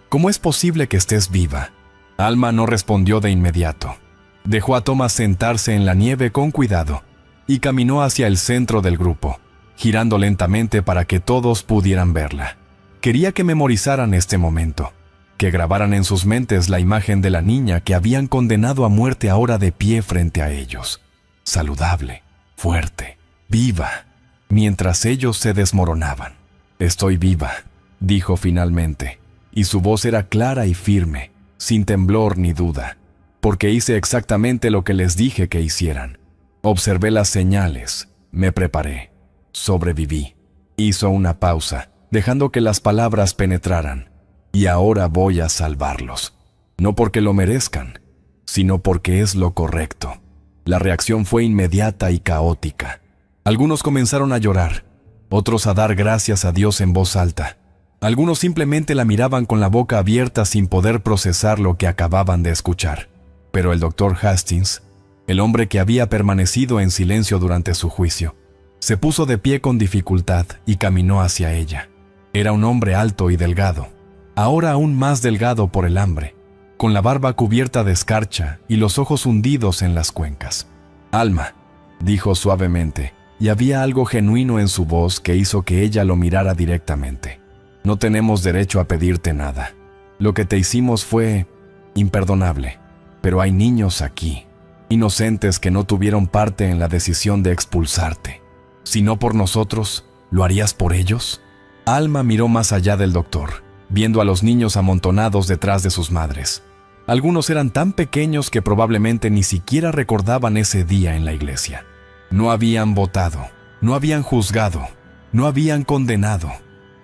¿Cómo es posible que estés viva? Alma no respondió de inmediato. Dejó a Thomas sentarse en la nieve con cuidado y caminó hacia el centro del grupo, girando lentamente para que todos pudieran verla. Quería que memorizaran este momento, que grabaran en sus mentes la imagen de la niña que habían condenado a muerte ahora de pie frente a ellos, saludable, fuerte, viva, mientras ellos se desmoronaban. «Estoy viva», dijo finalmente, y su voz era clara y firme, sin temblor ni duda, porque hice exactamente lo que les dije que hicieran. Observé las señales, me preparé, sobreviví. Hizo una pausa, dejando que las palabras penetraran. Y ahora voy a salvarlos. No porque lo merezcan, sino porque es lo correcto. La reacción fue inmediata y caótica. Algunos comenzaron a llorar, otros a dar gracias a Dios en voz alta. Algunos simplemente la miraban con la boca abierta sin poder procesar lo que acababan de escuchar. Pero el doctor Hastings, el hombre que había permanecido en silencio durante su juicio, se puso de pie con dificultad y caminó hacia ella. Era un hombre alto y delgado, ahora aún más delgado por el hambre, con la barba cubierta de escarcha y los ojos hundidos en las cuencas. «Alma», dijo suavemente, y había algo genuino en su voz que hizo que ella lo mirara directamente. «No tenemos derecho a pedirte nada. Lo que te hicimos fue imperdonable, pero hay niños aquí, inocentes que no tuvieron parte en la decisión de expulsarte. Si no por nosotros, ¿lo harías por ellos?» Alma miró más allá del doctor, viendo a los niños amontonados detrás de sus madres. Algunos eran tan pequeños que probablemente ni siquiera recordaban ese día en la iglesia. No habían votado, no habían juzgado, no habían condenado.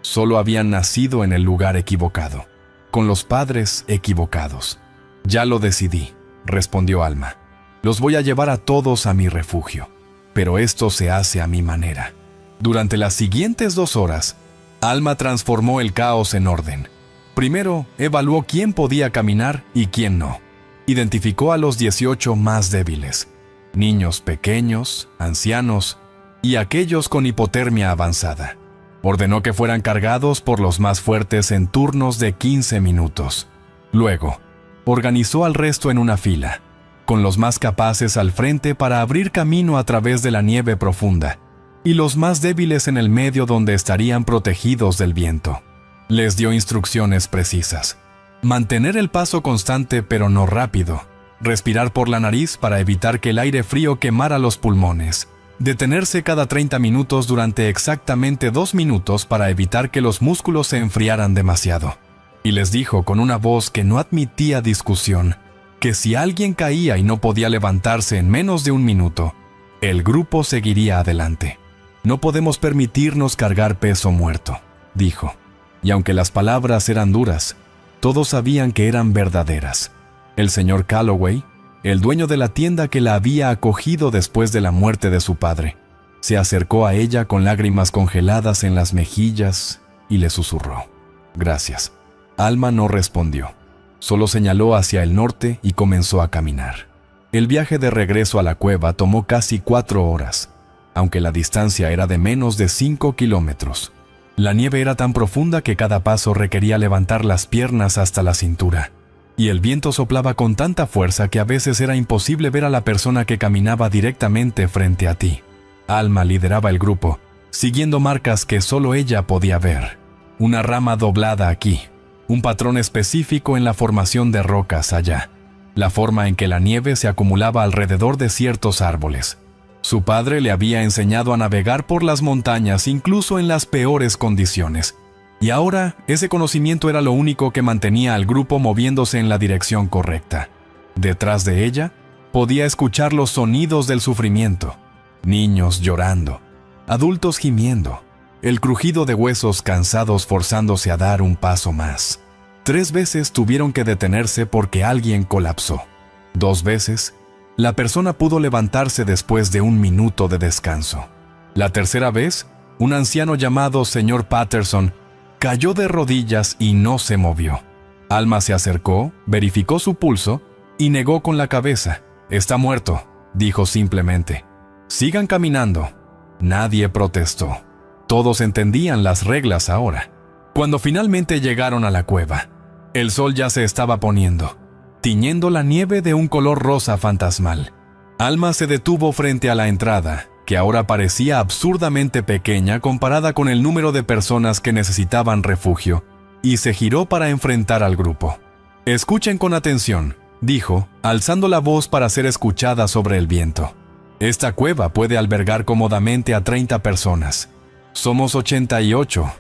Solo habían nacido en el lugar equivocado, con los padres equivocados. «Ya lo decidí», respondió Alma. «Los voy a llevar a todos a mi refugio, pero esto se hace a mi manera». Durante las siguientes 2 horas, Alma transformó el caos en orden. Primero, evaluó quién podía caminar y quién no. Identificó a los 18 más débiles, niños pequeños, ancianos y aquellos con hipotermia avanzada. Ordenó que fueran cargados por los más fuertes en turnos de 15 minutos. Luego, organizó al resto en una fila, con los más capaces al frente para abrir camino a través de la nieve profunda, y los más débiles en el medio donde estarían protegidos del viento. Les dio instrucciones precisas. Mantener el paso constante pero no rápido. Respirar por la nariz para evitar que el aire frío quemara los pulmones. Detenerse cada 30 minutos durante exactamente 2 minutos para evitar que los músculos se enfriaran demasiado. Y les dijo con una voz que no admitía discusión, que si alguien caía y no podía levantarse en menos de 1 minuto, el grupo seguiría adelante. «No podemos permitirnos cargar peso muerto», dijo. Y aunque las palabras eran duras, todos sabían que eran verdaderas. El señor Calloway, el dueño de la tienda que la había acogido después de la muerte de su padre, se acercó a ella con lágrimas congeladas en las mejillas y le susurró: «Gracias». Alma no respondió, solo señaló hacia el norte y comenzó a caminar. El viaje de regreso a la cueva tomó casi 4 horas, aunque la distancia era de menos de 5 kilómetros. La nieve era tan profunda que cada paso requería levantar las piernas hasta la cintura, y el viento soplaba con tanta fuerza que a veces era imposible ver a la persona que caminaba directamente frente a ti. Alma lideraba el grupo, siguiendo marcas que solo ella podía ver. Una rama doblada aquí, un patrón específico en la formación de rocas allá, la forma en que la nieve se acumulaba alrededor de ciertos árboles. Su padre le había enseñado a navegar por las montañas incluso en las peores condiciones, y ahora ese conocimiento era lo único que mantenía al grupo moviéndose en la dirección correcta. Detrás de ella, podía escuchar los sonidos del sufrimiento: niños llorando, adultos gimiendo, el crujido de huesos cansados forzándose a dar un paso más. 3 veces tuvieron que detenerse porque alguien colapsó. 2 veces, la persona pudo levantarse después de 1 minuto de descanso. La tercera vez, un anciano llamado señor Patterson cayó de rodillas y no se movió. Alma se acercó, verificó su pulso y negó con la cabeza. «Está muerto», dijo simplemente. «Sigan caminando». Nadie protestó. Todos entendían las reglas ahora. Cuando finalmente llegaron a la cueva, el sol ya se estaba poniendo, tiñendo la nieve de un color rosa fantasmal. Alma se detuvo frente a la entrada, que ahora parecía absurdamente pequeña comparada con el número de personas que necesitaban refugio, y se giró para enfrentar al grupo. «Escuchen con atención», dijo, alzando la voz para ser escuchada sobre el viento. «Esta cueva puede albergar cómodamente a 30 personas. Somos 88.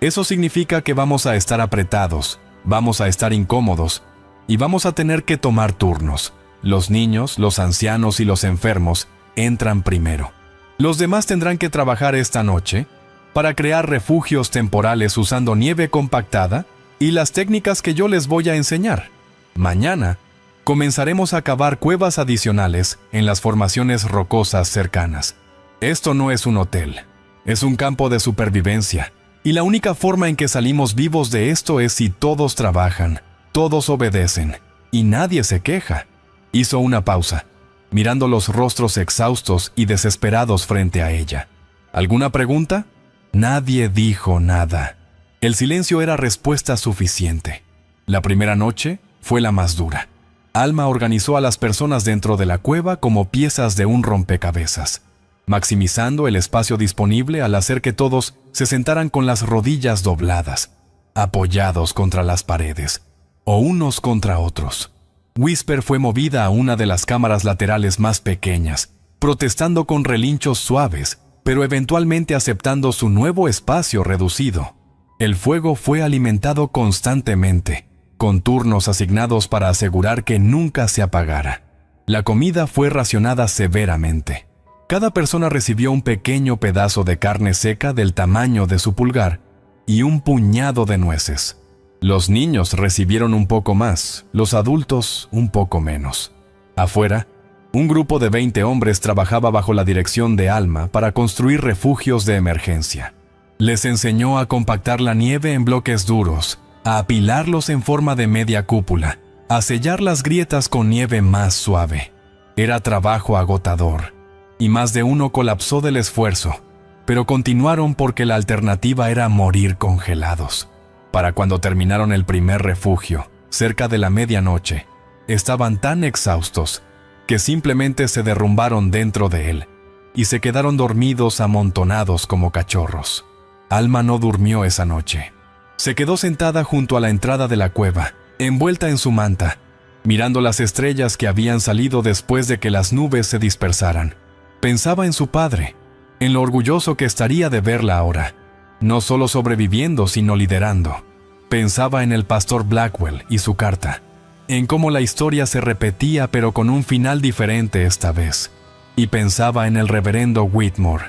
Eso significa que vamos a estar apretados, vamos a estar incómodos, y vamos a tener que tomar turnos. Los niños, los ancianos y los enfermos entran primero. Los demás tendrán que trabajar esta noche para crear refugios temporales usando nieve compactada y las técnicas que yo les voy a enseñar. Mañana comenzaremos a cavar cuevas adicionales en las formaciones rocosas cercanas. Esto no es un hotel, es un campo de supervivencia, y la única forma en que salimos vivos de esto es si todos trabajan, todos obedecen, y nadie se queja». Hizo una pausa, mirando los rostros exhaustos y desesperados frente a ella. ¿Alguna pregunta? Nadie dijo nada. El silencio era respuesta suficiente. La primera noche fue la más dura. Alma organizó a las personas dentro de la cueva como piezas de un rompecabezas, maximizando el espacio disponible al hacer que todos se sentaran con las rodillas dobladas, apoyados contra las paredes, o unos contra otros. Whisper fue movida a una de las cámaras laterales más pequeñas, protestando con relinchos suaves, pero eventualmente aceptando su nuevo espacio reducido. El fuego fue alimentado constantemente, con turnos asignados para asegurar que nunca se apagara. La comida fue racionada severamente. Cada persona recibió un pequeño pedazo de carne seca del tamaño de su pulgar y un puñado de nueces. Los niños recibieron un poco más, los adultos un poco menos. Afuera, un grupo de 20 hombres trabajaba bajo la dirección de Alma para construir refugios de emergencia. Les enseñó a compactar la nieve en bloques duros, a apilarlos en forma de media cúpula, a sellar las grietas con nieve más suave. Era trabajo agotador, y más de uno colapsó del esfuerzo, pero continuaron porque la alternativa era morir congelados. Para cuando terminaron el primer refugio, cerca de la medianoche, estaban tan exhaustos que simplemente se derrumbaron dentro de él y se quedaron dormidos amontonados como cachorros. Alma no durmió esa noche. Se quedó sentada junto a la entrada de la cueva, envuelta en su manta, mirando las estrellas que habían salido después de que las nubes se dispersaran. Pensaba en su padre, en lo orgulloso que estaría de verla ahora, no solo sobreviviendo, sino liderando. Pensaba en el pastor Blackwell y su carta, en cómo la historia se repetía pero con un final diferente esta vez. Y pensaba en el reverendo Whitmore,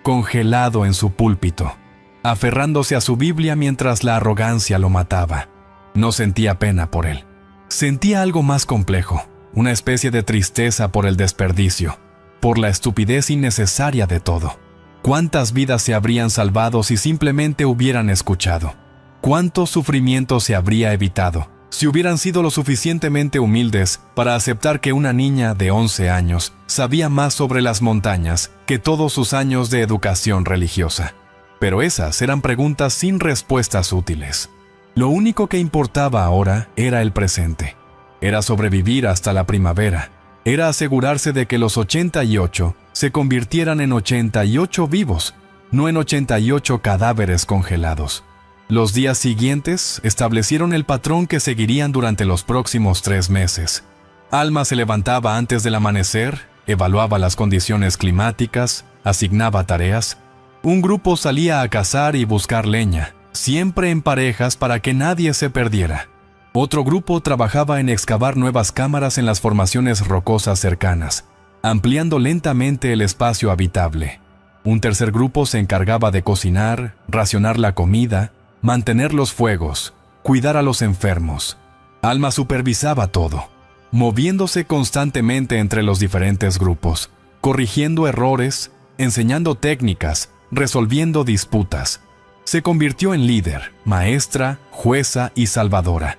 congelado en su púlpito, aferrándose a su Biblia mientras la arrogancia lo mataba. No sentía pena por él. Sentía algo más complejo, una especie de tristeza por el desperdicio, por la estupidez innecesaria de todo. ¿Cuántas vidas se habrían salvado si simplemente hubieran escuchado? ¿Cuánto sufrimiento se habría evitado si hubieran sido lo suficientemente humildes para aceptar que una niña de 11 años sabía más sobre las montañas que todos sus años de educación religiosa? Pero esas eran preguntas sin respuestas útiles. Lo único que importaba ahora era el presente. Era sobrevivir hasta la primavera. Era asegurarse de que los 88 se convirtieran en 88 vivos, no en 88 cadáveres congelados. Los días siguientes establecieron el patrón que seguirían durante los próximos 3 meses. Alma se levantaba antes del amanecer, evaluaba las condiciones climáticas, asignaba tareas. Un grupo salía a cazar y buscar leña, siempre en parejas para que nadie se perdiera. Otro grupo trabajaba en excavar nuevas cámaras en las formaciones rocosas cercanas, ampliando lentamente el espacio habitable. Un tercer grupo se encargaba de cocinar, racionar la comida, mantener los fuegos, cuidar a los enfermos. Alma supervisaba todo, moviéndose constantemente entre los diferentes grupos, corrigiendo errores, enseñando técnicas, resolviendo disputas. Se convirtió en líder, maestra, jueza y salvadora.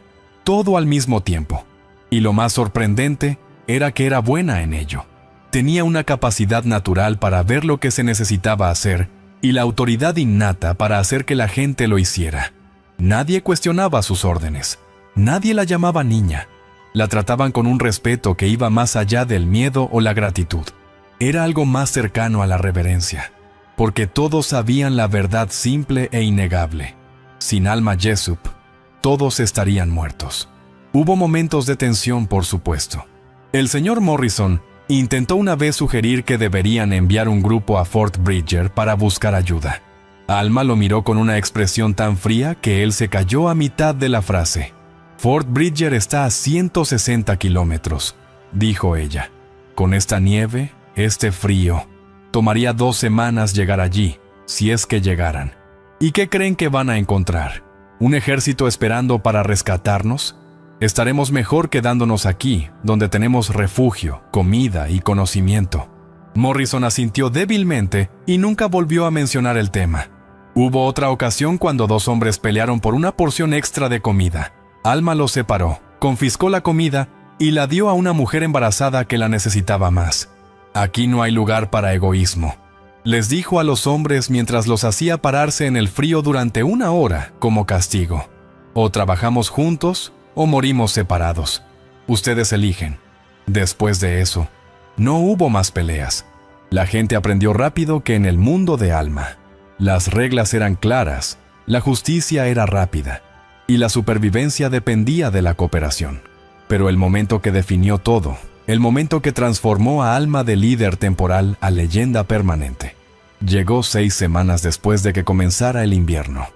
todo al mismo tiempo. Y lo más sorprendente era que era buena en ello. Tenía una capacidad natural para ver lo que se necesitaba hacer y la autoridad innata para hacer que la gente lo hiciera. Nadie cuestionaba sus órdenes. Nadie la llamaba niña. La trataban con un respeto que iba más allá del miedo o la gratitud. Era algo más cercano a la reverencia, porque todos sabían la verdad simple e innegable. Sin Alma Jessup, todos estarían muertos. Hubo momentos de tensión, por supuesto. El señor Morrison intentó una vez sugerir que deberían enviar un grupo a Fort Bridger para buscar ayuda. Alma lo miró con una expresión tan fría que él se calló a mitad de la frase. Fort Bridger está a 160 kilómetros, dijo ella. Con esta nieve, este frío, tomaría 2 semanas llegar allí, si es que llegaran. ¿Y qué creen que van a encontrar? ¿Un ejército esperando para rescatarnos? Estaremos mejor quedándonos aquí, donde tenemos refugio, comida y conocimiento. Morrison asintió débilmente y nunca volvió a mencionar el tema. Hubo otra ocasión cuando 2 hombres pelearon por una porción extra de comida. Alma los separó, confiscó la comida y la dio a una mujer embarazada que la necesitaba más. Aquí no hay lugar para egoísmo, les dijo a los hombres mientras los hacía pararse en el frío durante 1 hora como castigo. O trabajamos juntos o morimos separados. Ustedes eligen. Después de eso, no hubo más peleas. La gente aprendió rápido que en el mundo de Alma, las reglas eran claras, la justicia era rápida, y la supervivencia dependía de la cooperación. Pero el momento que definió todo, el momento que transformó a Alma de líder temporal a leyenda permanente, llegó 6 semanas después de que comenzara el invierno.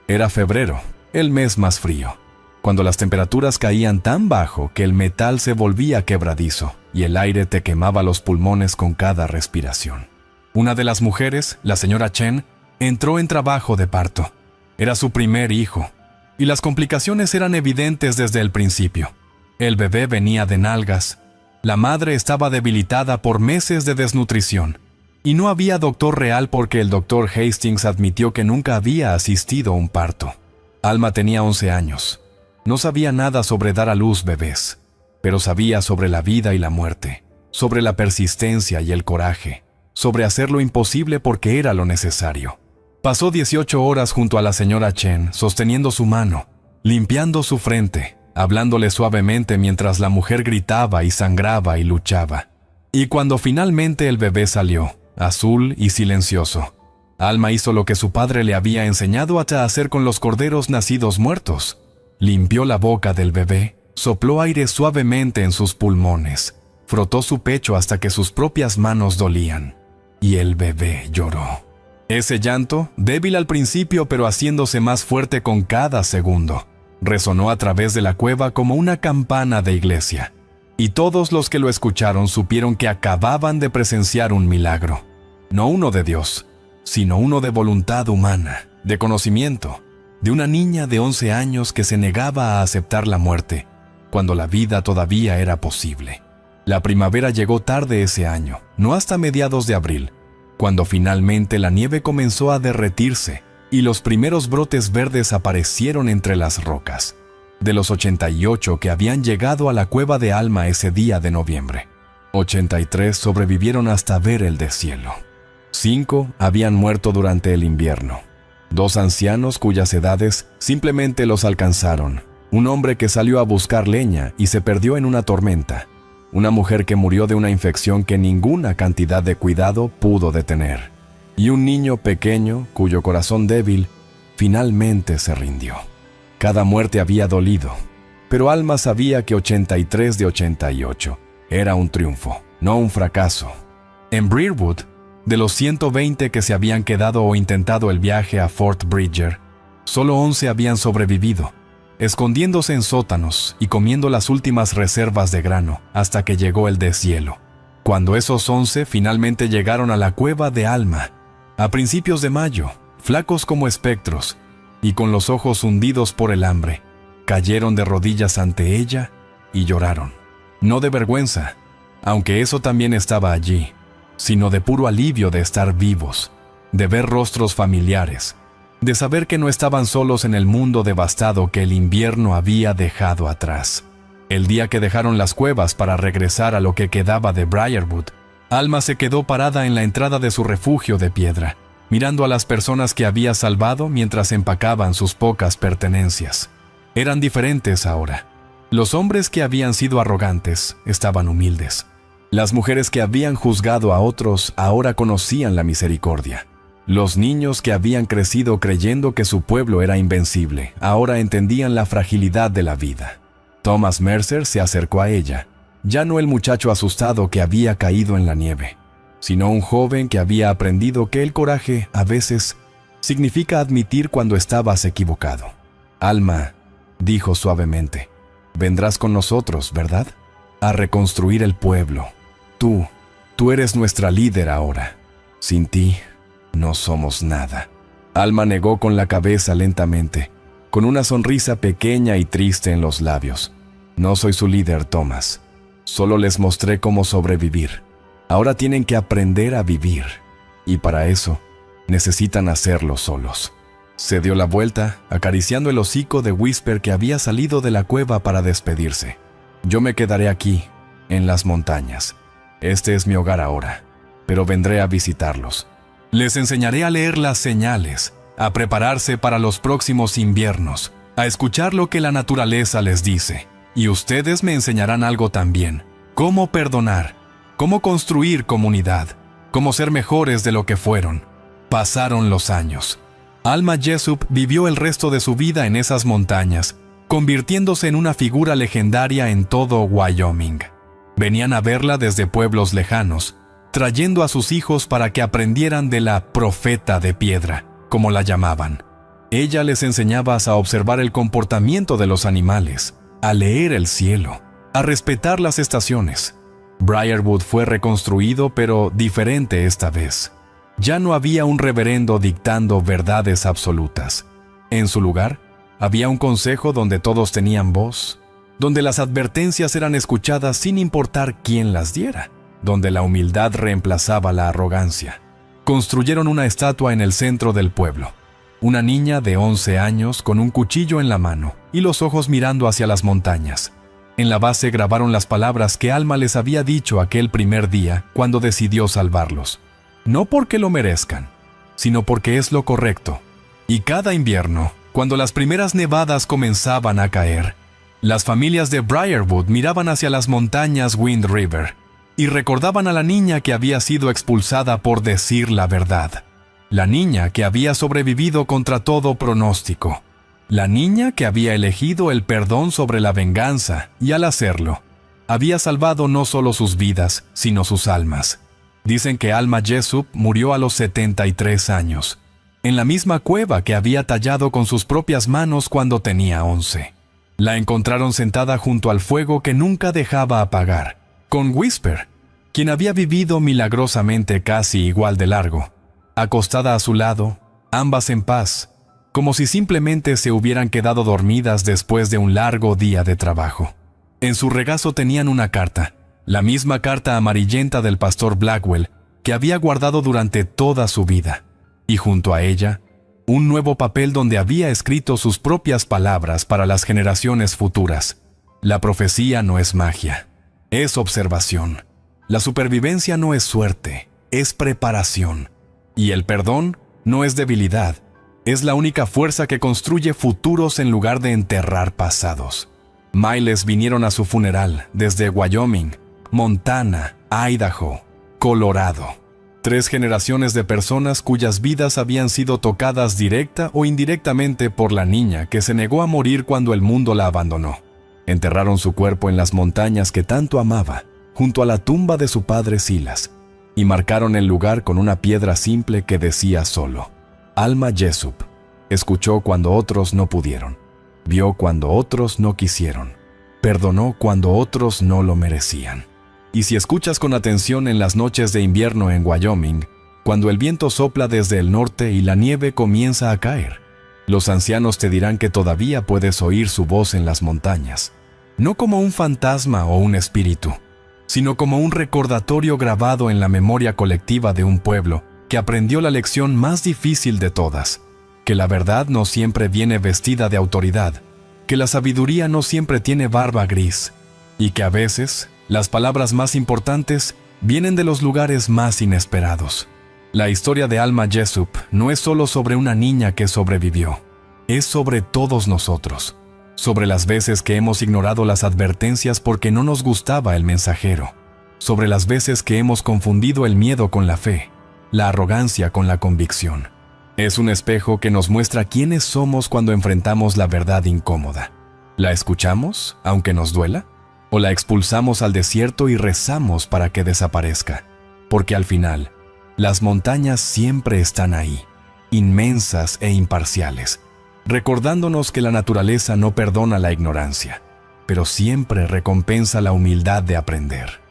Era febrero, el mes más frío, cuando las temperaturas caían tan bajo que el metal se volvía quebradizo y el aire te quemaba los pulmones con cada respiración. Una de las mujeres, la señora Chen, entró en trabajo de parto. Era su primer hijo, y las complicaciones eran evidentes desde el principio. El bebé venía de nalgas, la madre estaba debilitada por meses de desnutrición, y no había doctor real porque el doctor Hastings admitió que nunca había asistido a un parto. Alma tenía 11 años. No sabía nada sobre dar a luz bebés, pero sabía sobre la vida y la muerte, sobre la persistencia y el coraje, sobre hacer lo imposible porque era lo necesario. Pasó 18 horas junto a la señora Chen, sosteniendo su mano, limpiando su frente, hablándole suavemente mientras la mujer gritaba y sangraba y luchaba. Y cuando finalmente el bebé salió, azul y silencioso, Alma hizo lo que su padre le había enseñado a hacer con los corderos nacidos muertos. Limpió la boca del bebé, sopló aire suavemente en sus pulmones, frotó su pecho hasta que sus propias manos dolían, y el bebé lloró. Ese llanto, débil al principio pero haciéndose más fuerte con cada segundo, resonó a través de la cueva como una campana de iglesia, y todos los que lo escucharon supieron que acababan de presenciar un milagro, no uno de Dios, sino uno de voluntad humana, de conocimiento, de una niña de 11 años que se negaba a aceptar la muerte, cuando la vida todavía era posible. La primavera llegó tarde ese año, no hasta mediados de abril, cuando finalmente la nieve comenzó a derretirse y los primeros brotes verdes aparecieron entre las rocas. De los 88 que habían llegado a la cueva de Alma ese día de noviembre, 83 sobrevivieron hasta ver el deshielo. 5 habían muerto durante el invierno. 2 ancianos cuyas edades simplemente los alcanzaron. Un hombre que salió a buscar leña y se perdió en una tormenta. Una mujer que murió de una infección que ninguna cantidad de cuidado pudo detener. Y un niño pequeño cuyo corazón débil finalmente se rindió. Cada muerte había dolido, pero Alma sabía que 83 de 88 era un triunfo, no un fracaso. En Breerwood, de los 120 que se habían quedado o intentado el viaje a Fort Bridger, solo 11 habían sobrevivido, escondiéndose en sótanos y comiendo las últimas reservas de grano hasta que llegó el deshielo. Cuando esos 11 finalmente llegaron a la cueva de Alma, a principios de mayo, flacos como espectros y con los ojos hundidos por el hambre, cayeron de rodillas ante ella y lloraron. No de vergüenza, aunque eso también estaba allí, sino de puro alivio de estar vivos, de ver rostros familiares, de saber que no estaban solos en el mundo devastado que el invierno había dejado atrás. El día que dejaron las cuevas para regresar a lo que quedaba de Briarwood, Alma se quedó parada en la entrada de su refugio de piedra, mirando a las personas que había salvado mientras empacaban sus pocas pertenencias. Eran diferentes ahora. Los hombres que habían sido arrogantes estaban humildes. Las mujeres que habían juzgado a otros ahora conocían la misericordia. Los niños que habían crecido creyendo que su pueblo era invencible ahora entendían la fragilidad de la vida. Thomas Mercer se acercó a ella, ya no el muchacho asustado que había caído en la nieve, sino un joven que había aprendido que el coraje, a veces, significa admitir cuando estabas equivocado. Alma, dijo suavemente, vendrás con nosotros, ¿verdad? A reconstruir el pueblo. Tú eres nuestra líder ahora. Sin ti, no somos nada. Alma negó con la cabeza lentamente, con una sonrisa pequeña y triste en los labios. No soy su líder, Thomas. Solo les mostré cómo sobrevivir. Ahora tienen que aprender a vivir, y para eso necesitan hacerlo solos. Se dio la vuelta, acariciando el hocico de Whisper que había salido de la cueva para despedirse. Yo me quedaré aquí, en las montañas. Este es mi hogar ahora, pero vendré a visitarlos. Les enseñaré a leer las señales, a prepararse para los próximos inviernos, a escuchar lo que la naturaleza les dice. Y ustedes me enseñarán algo también: cómo perdonar, cómo construir comunidad, cómo ser mejores de lo que fueron. Pasaron los años. Alma Jessup vivió el resto de su vida en esas montañas, convirtiéndose en una figura legendaria en todo Wyoming. Venían a verla desde pueblos lejanos, trayendo a sus hijos para que aprendieran de la profeta de piedra, como la llamaban. Ella les enseñaba a observar el comportamiento de los animales, a leer el cielo, a respetar las estaciones. Briarwood fue reconstruido, pero diferente esta vez. Ya no había un reverendo dictando verdades absolutas. En su lugar, había un consejo donde todos tenían voz, donde las advertencias eran escuchadas sin importar quién las diera, donde la humildad reemplazaba la arrogancia. Construyeron una estatua en el centro del pueblo. Una niña de 11 años con un cuchillo en la mano y los ojos mirando hacia las montañas. En la base grabaron las palabras que Alma les había dicho aquel primer día cuando decidió salvarlos. No porque lo merezcan, sino porque es lo correcto. Y cada invierno, cuando las primeras nevadas comenzaban a caer, las familias de Briarwood miraban hacia las montañas Wind River y recordaban a la niña que había sido expulsada por decir la verdad. La niña que había sobrevivido contra todo pronóstico. La niña que había elegido el perdón sobre la venganza y al hacerlo, había salvado no solo sus vidas, sino sus almas. Dicen que Alma Jessup murió a los 73 años, en la misma cueva que había tallado con sus propias manos cuando tenía 11. La encontraron sentada junto al fuego que nunca dejaba apagar, con Whisper, quien había vivido milagrosamente casi igual de largo, acostada a su lado, ambas en paz, como si simplemente se hubieran quedado dormidas después de un largo día de trabajo. En su regazo tenían una carta, la misma carta amarillenta del pastor Blackwell que había guardado durante toda su vida, y junto a ella, un nuevo papel donde había escrito sus propias palabras para las generaciones futuras. La profecía no es magia, es observación. La supervivencia no es suerte, es preparación. Y el perdón no es debilidad, es la única fuerza que construye futuros en lugar de enterrar pasados. Miles vinieron a su funeral desde Wyoming, Montana, Idaho, Colorado. 3 generaciones de personas cuyas vidas habían sido tocadas directa o indirectamente por la niña que se negó a morir cuando el mundo la abandonó. Enterraron su cuerpo en las montañas que tanto amaba, junto a la tumba de su padre Silas, y marcaron el lugar con una piedra simple que decía solo: Alma Jessup. Escuchó cuando otros no pudieron, vio cuando otros no quisieron, perdonó cuando otros no lo merecían. Y si escuchas con atención en las noches de invierno en Wyoming, cuando el viento sopla desde el norte y la nieve comienza a caer, los ancianos te dirán que todavía puedes oír su voz en las montañas, no como un fantasma o un espíritu, sino como un recordatorio grabado en la memoria colectiva de un pueblo que aprendió la lección más difícil de todas, que la verdad no siempre viene vestida de autoridad, que la sabiduría no siempre tiene barba gris, y que a veces las palabras más importantes vienen de los lugares más inesperados. La historia de Alma Jessup no es solo sobre una niña que sobrevivió, es sobre todos nosotros, sobre las veces que hemos ignorado las advertencias porque no nos gustaba el mensajero, sobre las veces que hemos confundido el miedo con la fe, la arrogancia con la convicción. Es un espejo que nos muestra quiénes somos cuando enfrentamos la verdad incómoda. ¿La escuchamos, aunque nos duela? ¿O la expulsamos al desierto y rezamos para que desaparezca? Porque al final, las montañas siempre están ahí, inmensas e imparciales, recordándonos que la naturaleza no perdona la ignorancia, pero siempre recompensa la humildad de aprender.